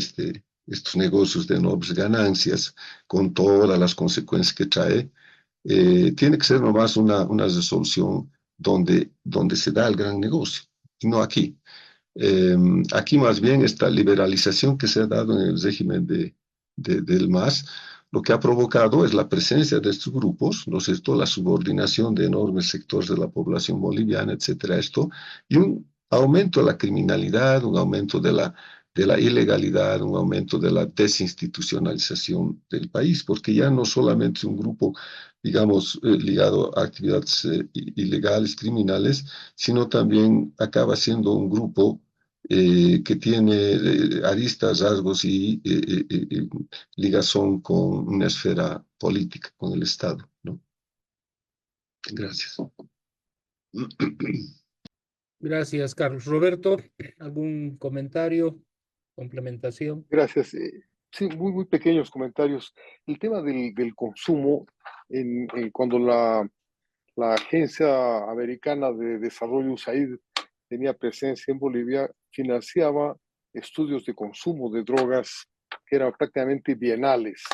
estos negocios de enormes ganancias, con todas las consecuencias que trae, tiene que ser nomás una resolución donde se da el gran negocio, no aquí. Aquí más bien esta liberalización que se ha dado en el régimen del MAS, lo que ha provocado es la presencia de estos grupos, ¿no es cierto?, la subordinación de enormes sectores de la población boliviana, etcétera, y un aumento de la criminalidad, un aumento de la ilegalidad, un aumento de la desinstitucionalización del país, porque ya no solamente es un grupo, digamos, ligado a actividades ilegales, criminales, sino también acaba siendo un grupo que tiene aristas, rasgos y ligazón con una esfera política, con el Estado, ¿no? Gracias. Gracias, Carlos. Roberto, ¿algún comentario, complementación? Gracias. Sí, muy pequeños comentarios. El tema del consumo, cuando la Agencia Americana de Desarrollo USAID tenía presencia en Bolivia, financiaba estudios de consumo de drogas que eran prácticamente bienales.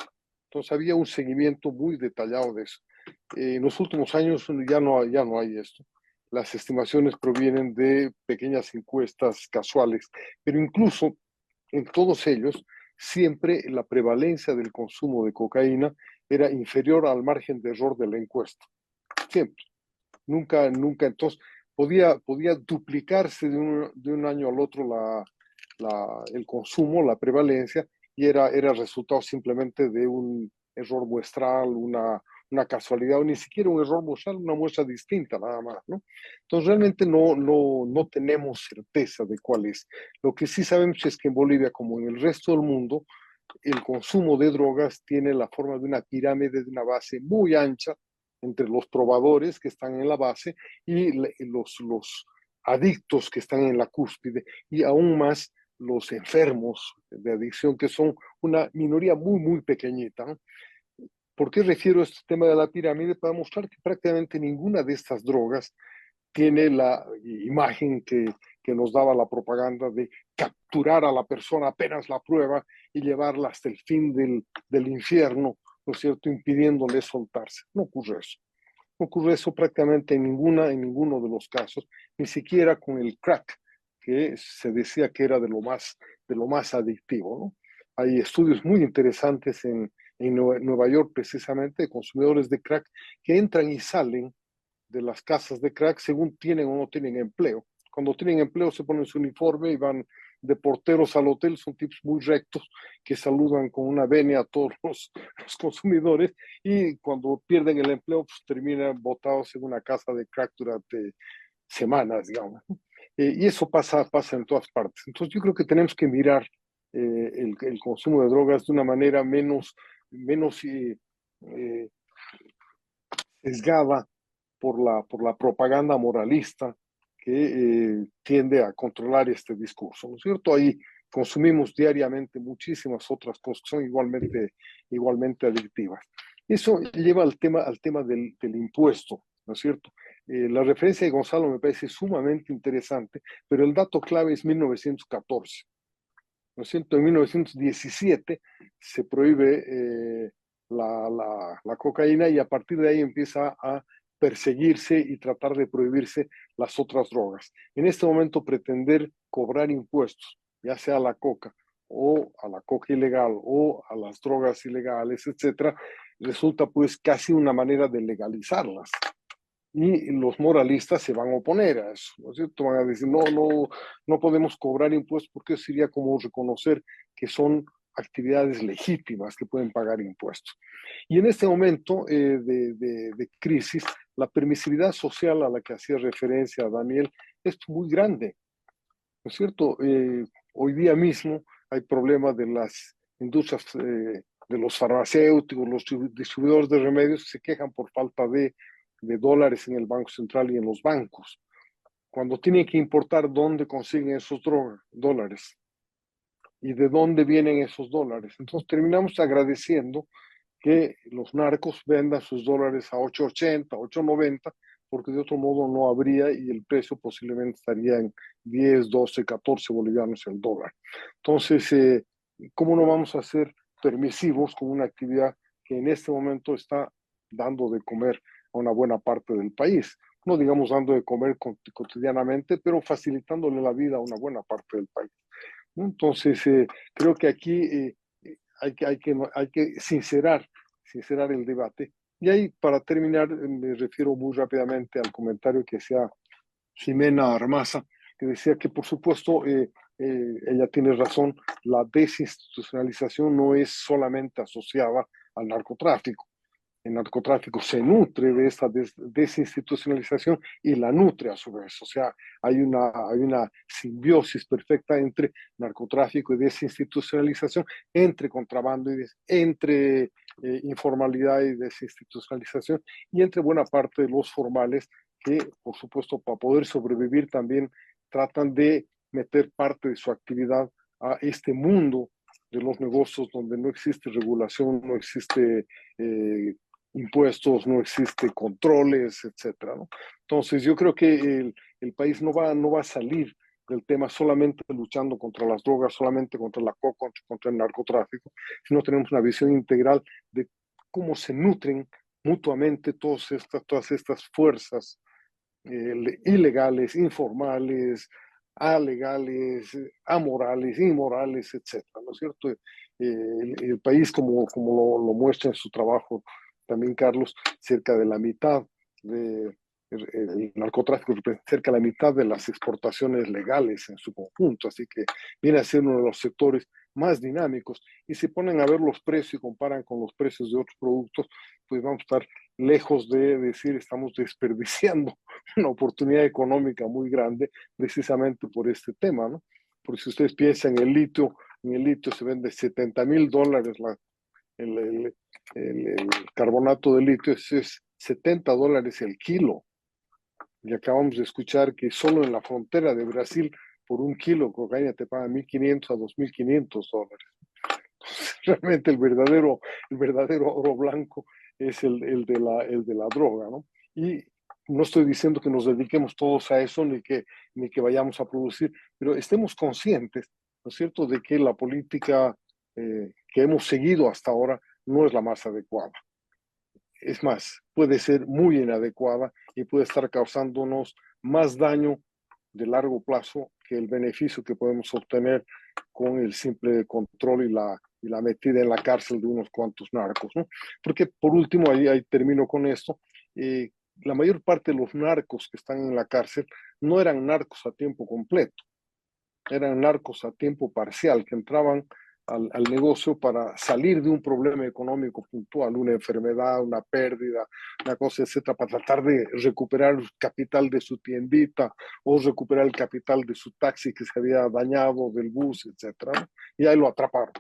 Entonces había un seguimiento muy detallado de eso. En los últimos años ya no hay esto. Las estimaciones provienen de pequeñas encuestas casuales, pero incluso en todos ellos siempre la prevalencia del consumo de cocaína era inferior al margen de error de la encuesta. Siempre. Nunca. Entonces, podía duplicarse de un año al otro el consumo, la prevalencia, y era resultado simplemente de un error muestral, una casualidad, o ni siquiera un error muestral, una muestra distinta nada más, ¿no? Entonces, realmente no tenemos certeza de cuál es. Lo que sí sabemos es que en Bolivia, como en el resto del mundo, el consumo de drogas tiene la forma de una pirámide de una base muy ancha entre los probadores que están en la base y los adictos que están en la cúspide, y aún más los enfermos de adicción, que son una minoría muy pequeñita, ¿no? ¿Por qué refiero a este tema de la pirámide? Para mostrar que prácticamente ninguna de estas drogas tiene la imagen que nos daba la propaganda de capturar a la persona apenas la prueba y llevarla hasta el fin del infierno, ¿no es cierto?, impidiéndole soltarse. No ocurre eso. No ocurre eso prácticamente en ninguno de los casos, ni siquiera con el crack, que se decía que era de lo más adictivo, ¿no? Hay estudios muy interesantes en Nueva York, precisamente, de consumidores de crack que entran y salen de las casas de crack según tienen o no tienen empleo. Cuando tienen empleo se ponen su uniforme y van de porteros al hotel, son tipos muy rectos que saludan con una venia a todos los consumidores, y cuando pierden el empleo pues terminan botados en una casa de crack durante semanas, digamos. Y eso pasa en todas partes. Entonces yo creo que tenemos que mirar el consumo de drogas de una manera menos sesgada por la propaganda moralista que tiende a controlar este discurso, ¿no es cierto? Ahí consumimos diariamente muchísimas otras cosas que son igualmente adictivas. Eso lleva al tema del impuesto, ¿no es cierto? La referencia de Gonzalo me parece sumamente interesante, pero el dato clave es 1914. ¿No es cierto? En 1917 se prohíbe la cocaína, y a partir de ahí empieza a perseguirse y tratar de prohibirse las otras drogas. En este momento pretender cobrar impuestos, ya sea a la coca o a la coca ilegal o a las drogas ilegales, etcétera, resulta pues casi una manera de legalizarlas. Y los moralistas se van a oponer a eso, ¿no es cierto? Van a decir, no podemos cobrar impuestos porque eso sería como reconocer que son actividades legítimas que pueden pagar impuestos. Y en este momento de crisis, la permisividad social a la que hacía referencia Daniel es muy grande, ¿no es cierto? Hoy día mismo hay problemas de las industrias, de los farmacéuticos, los distribuidores de remedios, que se quejan por falta de dólares en el Banco Central y en los bancos. Cuando tienen que importar, ¿dónde consiguen esos dólares? ¿Y de dónde vienen esos dólares? Entonces terminamos agradeciendo que los narcos vendan sus dólares a 8.80, 8.90, porque de otro modo no habría, y el precio posiblemente estaría en 10, 12, 14 bolivianos el dólar. Entonces, ¿cómo no vamos a ser permisivos con una actividad que en este momento está dando de comer a una buena parte del país? no digamos dando de comer cotidianamente, pero facilitándole la vida a una buena parte del país, ¿no? Entonces, creo que aquí hay que sincerar el debate. Y ahí, para terminar, me refiero muy rápidamente al comentario que hacía Ximena Armaza, que decía que, por supuesto, ella tiene razón, la desinstitucionalización no es solamente asociada al narcotráfico. El narcotráfico se nutre de esta desinstitucionalización y la nutre a su vez. O sea, hay una simbiosis perfecta entre narcotráfico y desinstitucionalización, entre contrabando y entre informalidad y desinstitucionalización, y entre buena parte de los formales que, por supuesto, para poder sobrevivir también tratan de meter parte de su actividad a este mundo de los negocios donde no existe regulación, no existe impuestos, no existe controles, etcétera, ¿no? Entonces, yo creo que el país no va a salir del tema solamente luchando contra las drogas, solamente contra la coca, contra el narcotráfico, sino tenemos una visión integral de cómo se nutren mutuamente todas estas fuerzas ilegales, informales, alegales, amorales, inmorales, etcétera, ¿no es cierto? El país, como lo muestra en su trabajo también Carlos, cerca de la mitad el narcotráfico representa cerca de la mitad de las exportaciones legales en su conjunto, así que viene a ser uno de los sectores más dinámicos, y si ponen a ver los precios y comparan con los precios de otros productos, pues vamos a estar lejos de decir estamos desperdiciando una oportunidad económica muy grande precisamente por este tema, ¿no? Porque si ustedes piensan en el litio se vende $70,000 el carbonato de litio, es $70 el kilo. Y acabamos de escuchar que solo en la frontera de Brasil, por un kilo de cocaína te pagan $1,500 a $2,500. Realmente el verdadero oro blanco es el de la droga, ¿no? Y no estoy diciendo que nos dediquemos todos a eso, ni que vayamos a producir, pero estemos conscientes, ¿no es cierto?, de que la política que hemos seguido hasta ahora no es la más adecuada. Es más, puede ser muy inadecuada y puede estar causándonos más daño de largo plazo que el beneficio que podemos obtener con el simple control y la metida en la cárcel de unos cuantos narcos, ¿no? Porque por último, ahí termino con esto, la mayor parte de los narcos que están en la cárcel no eran narcos a tiempo completo, eran narcos a tiempo parcial, que entraban al negocio para salir de un problema económico puntual, una enfermedad, una pérdida, una cosa, etcétera, para tratar de recuperar el capital de su tiendita o recuperar el capital de su taxi que se había dañado, del bus, etcétera, ¿no? Y ahí lo atraparon.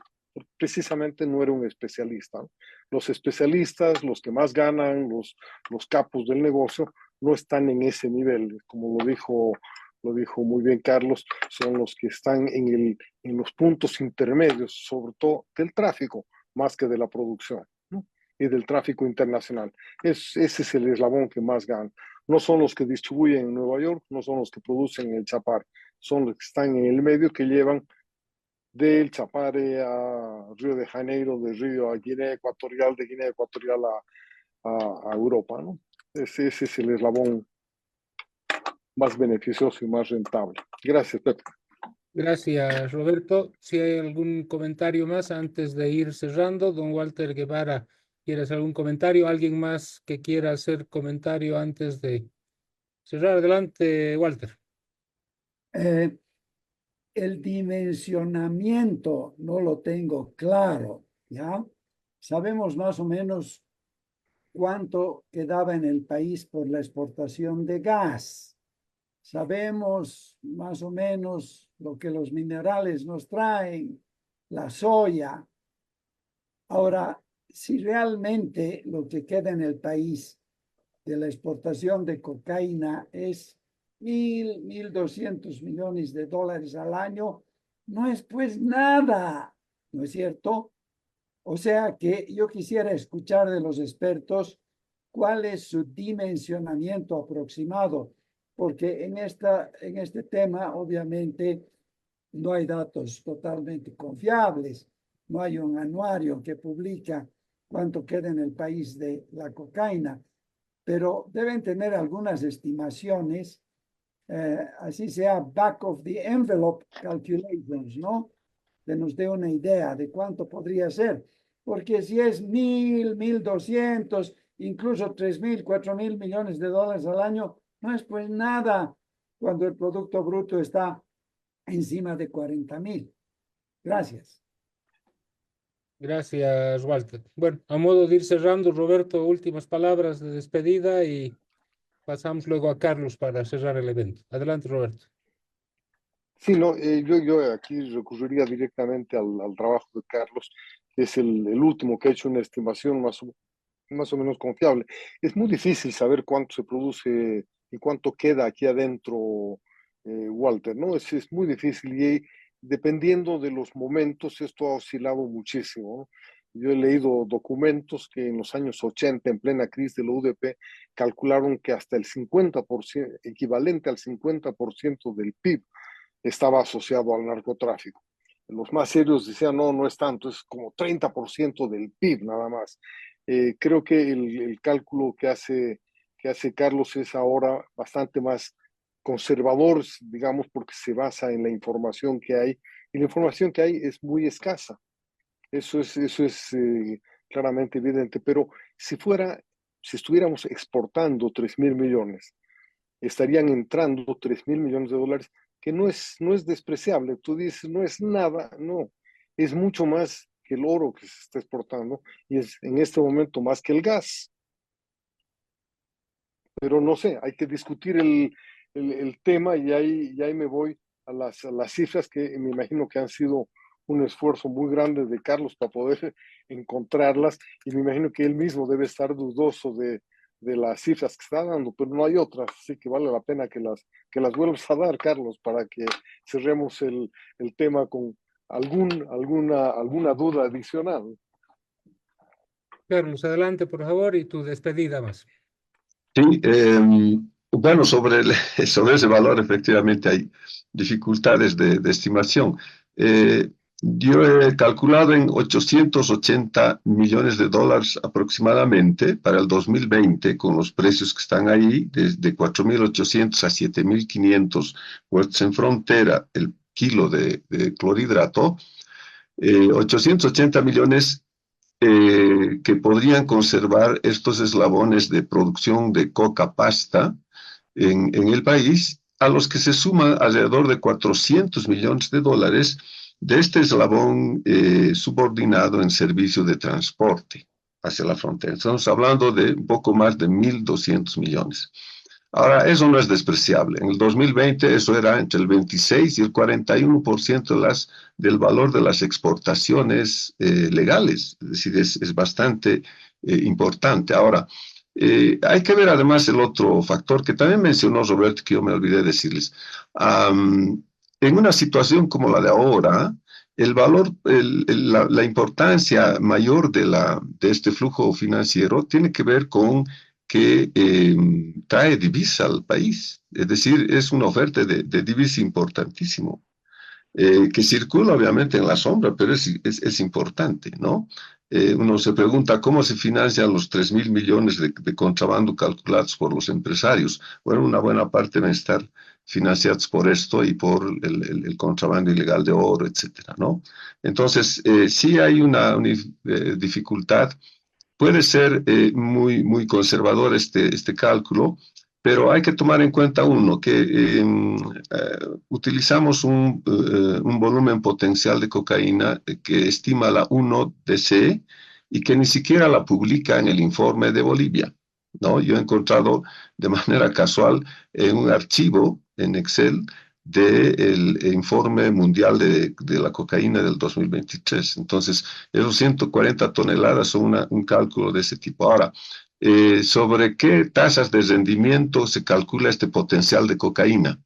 Precisamente no era un especialista, ¿no? Los especialistas, los que más ganan, los capos del negocio, no están en ese nivel, como lo dijo muy bien Carlos, son los que están en los puntos intermedios, sobre todo del tráfico, más que de la producción, ¿no? Y del tráfico internacional. Ese es el eslabón que más gana. No son los que distribuyen en Nueva York, no son los que producen en el Chapare, son los que están en el medio, que llevan del Chapare a Río de Janeiro, de Río a Guinea Ecuatorial, de Guinea Ecuatorial a Europa, ¿no? Ese es el eslabón más beneficioso y más rentable. Gracias, Pepe. Gracias, Roberto. Si hay algún comentario más antes de ir cerrando, don Walter Guevara, ¿quieres algún comentario? ¿Alguien más que quiera hacer comentario antes de cerrar? Adelante, Walter. El dimensionamiento no lo tengo claro, ¿ya? Sabemos más o menos cuánto quedaba en el país por la exportación de gas. Sabemos más o menos lo que los minerales nos traen, la soya. Ahora, si realmente lo que queda en el país de la exportación de cocaína es 1.200 millones de dólares al año, no es pues nada, ¿no es cierto? O sea que yo quisiera escuchar de los expertos cuál es su dimensionamiento aproximado, porque en este tema obviamente no hay datos totalmente confiables, no hay un anuario que publica cuánto queda en el país de la cocaína, pero deben tener algunas estimaciones, así sea back of the envelope calculations, ¿no? Que nos dé una idea de cuánto podría ser, porque si es 1.200, incluso 3.000, 4.000 millones de dólares al año, no es pues nada cuando el Producto Bruto está encima de 40.000. Gracias. Gracias, Walter. Bueno, a modo de ir cerrando, Roberto, últimas palabras de despedida y pasamos luego a Carlos para cerrar el evento. Adelante, Roberto. Sí, no, yo aquí recurriría directamente al trabajo de Carlos, que es el último que ha hecho una estimación más o menos confiable. Es muy difícil saber cuánto se produce y cuánto queda aquí adentro, Walter, ¿no? Es muy difícil y dependiendo de los momentos, esto ha oscilado muchísimo, ¿no? Yo he leído documentos que en los años 80, en plena crisis de la UDP, calcularon que hasta el 50%, equivalente al 50% del PIB, estaba asociado al narcotráfico. Los más serios decían, no, no es tanto, es como 30% del PIB nada más. Creo que el cálculo que hace Carlos es ahora bastante más conservador, digamos, porque se basa en la información que hay, y la información que hay es muy escasa. Eso es claramente evidente, pero si estuviéramos exportando 3.000 millones, estarían entrando 3.000 millones de dólares, que no es despreciable. Tú dices, no es nada, no, es mucho más que el oro que se está exportando y es en este momento más que el gas. Pero no sé, hay que discutir el tema y ahí me voy a las cifras que me imagino que han sido un esfuerzo muy grande de Carlos para poder encontrarlas y me imagino que él mismo debe estar dudoso de las cifras que está dando, pero no hay otras, así que vale la pena que las vuelvas a dar, Carlos, para que cerremos el tema con alguna duda adicional. Carlos, adelante, por favor, y tu despedida más. Sí, bueno, sobre ese valor efectivamente hay dificultades de estimación. Yo he calculado en 880 millones de dólares aproximadamente para el 2020, con los precios que están ahí, desde 4.800 a 7.500 puestos en frontera el kilo de clorhidrato. 880 millones que podrían conservar estos eslabones de producción de coca pasta en el país, a los que se suman alrededor de 400 millones de dólares de este eslabón subordinado en servicio de transporte hacia la frontera. Estamos hablando de un poco más de 1.200 millones. Ahora, eso no es despreciable. En el 2020 eso era entre el 26 y el 41% del valor de las exportaciones legales. Es decir, es bastante importante. Ahora, hay que ver además el otro factor que también mencionó Roberto, que yo me olvidé decirles. En una situación como la de ahora, el valor, la importancia mayor de este flujo financiero tiene que ver con que trae divisa al país. Es decir, es una oferta de divisa importantísimo, que circula obviamente en la sombra, pero es importante, ¿no? Uno se pregunta cómo se financian los 3.000 millones de contrabando calculados por los empresarios. Bueno, una buena parte deben estar financiados por esto y por el contrabando ilegal de oro, etcétera, ¿no? Entonces, sí hay una dificultad. Puede ser muy conservador este cálculo, pero hay que tomar en cuenta que utilizamos un volumen potencial de cocaína que estima la 1DC y que ni siquiera la publica en el informe de Bolivia, ¿no? Yo he encontrado de manera casual en un archivo en Excel del informe mundial de la cocaína del 2023. Entonces, esos 140 toneladas son un cálculo de ese tipo. Ahora, ¿sobre qué tasas de rendimiento se calcula este potencial de cocaína?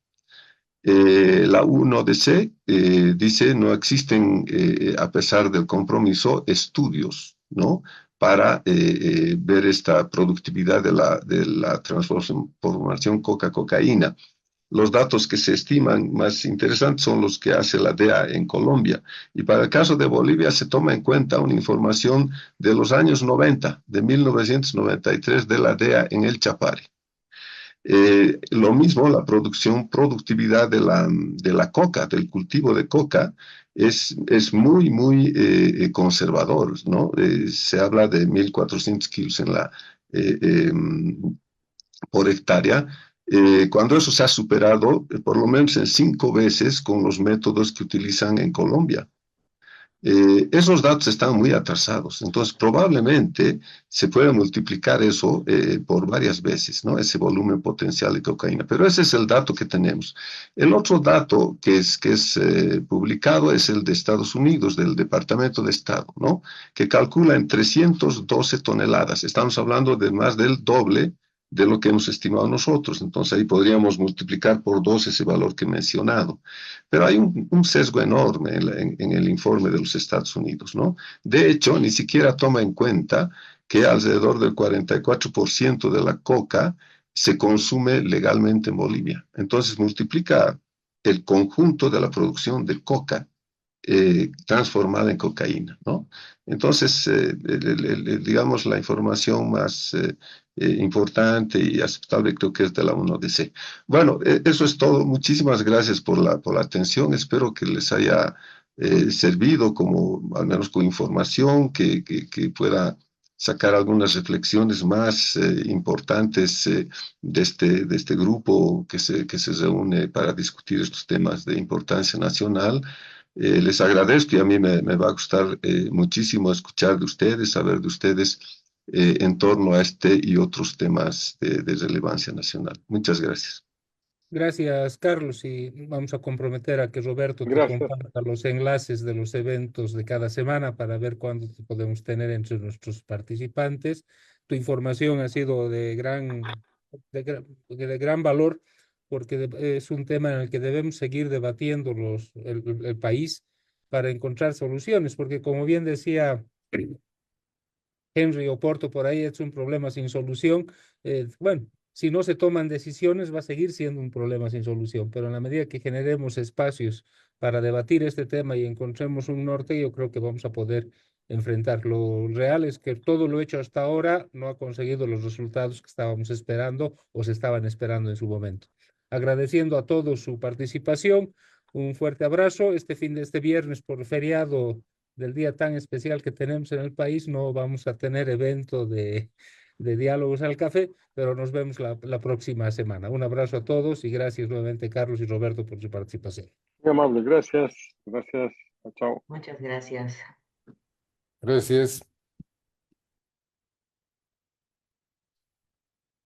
La 1DC dice no existen, a pesar del compromiso, estudios, ¿no? Para ver esta productividad de la transformación coca-cocaína. los datos que se estiman más interesantes son los que hace la DEA en Colombia. Y para el caso de Bolivia se toma en cuenta una información de los años 90, de 1993, de la DEA en el Chapare. Lo mismo, la productividad de la coca, del cultivo de coca, es muy, muy conservador, ¿no? Se habla de 1.400 kilos por hectárea, cuando eso se ha superado por lo menos en 5 veces con los métodos que utilizan en Colombia. Esos datos están muy atrasados, entonces probablemente se puede multiplicar eso por varias veces, ¿no? Ese volumen potencial de cocaína, pero ese es el dato que tenemos. El otro dato que es publicado es el de Estados Unidos, del Departamento de Estado, ¿no? Que calcula en 312 toneladas, estamos hablando de más del doble de lo que hemos estimado nosotros, entonces ahí podríamos multiplicar por 2 ese valor que he mencionado. Pero hay un sesgo enorme en el informe de los Estados Unidos, ¿no? De hecho, ni siquiera toma en cuenta que alrededor del 44% de la coca se consume legalmente en Bolivia. Entonces multiplica el conjunto de la producción de coca transformada en cocaína, ¿no? Entonces, digamos, la información más importante y aceptable creo que es de la UNODC. Bueno, eso es todo. Muchísimas gracias por la atención. Espero que les haya servido como, al menos con información, que pueda sacar algunas reflexiones más importantes de este grupo que se reúne para discutir estos temas de importancia nacional. Les agradezco y a mí me va a gustar muchísimo escuchar de ustedes, saber de ustedes en torno a este y otros temas de relevancia nacional. Muchas gracias. Gracias, Carlos, y vamos a comprometer a que Roberto te Gracias. comparta los enlaces de los eventos de cada semana para ver cuándo te podemos tener entre nuestros participantes. Tu información ha sido de gran valor porque es un tema en el que debemos seguir debatiendo el país para encontrar soluciones, porque como bien decía Henry Oporto por ahí, es un problema sin solución. Bueno, si no se toman decisiones va a seguir siendo un problema sin solución, pero en la medida que generemos espacios para debatir este tema y encontremos un norte, yo creo que vamos a poder enfrentar. Lo real es que todo lo hecho hasta ahora no ha conseguido los resultados que estábamos esperando o se estaban esperando en su momento. Agradeciendo a todos su participación, un fuerte abrazo. Este viernes por feriado del día tan especial que tenemos en el país, no vamos a tener evento de diálogos al café, pero nos vemos la próxima semana. Un abrazo a todos y gracias nuevamente, Carlos y Roberto, por su participación. Muy amable, gracias. Gracias. Chao. Muchas gracias. Gracias.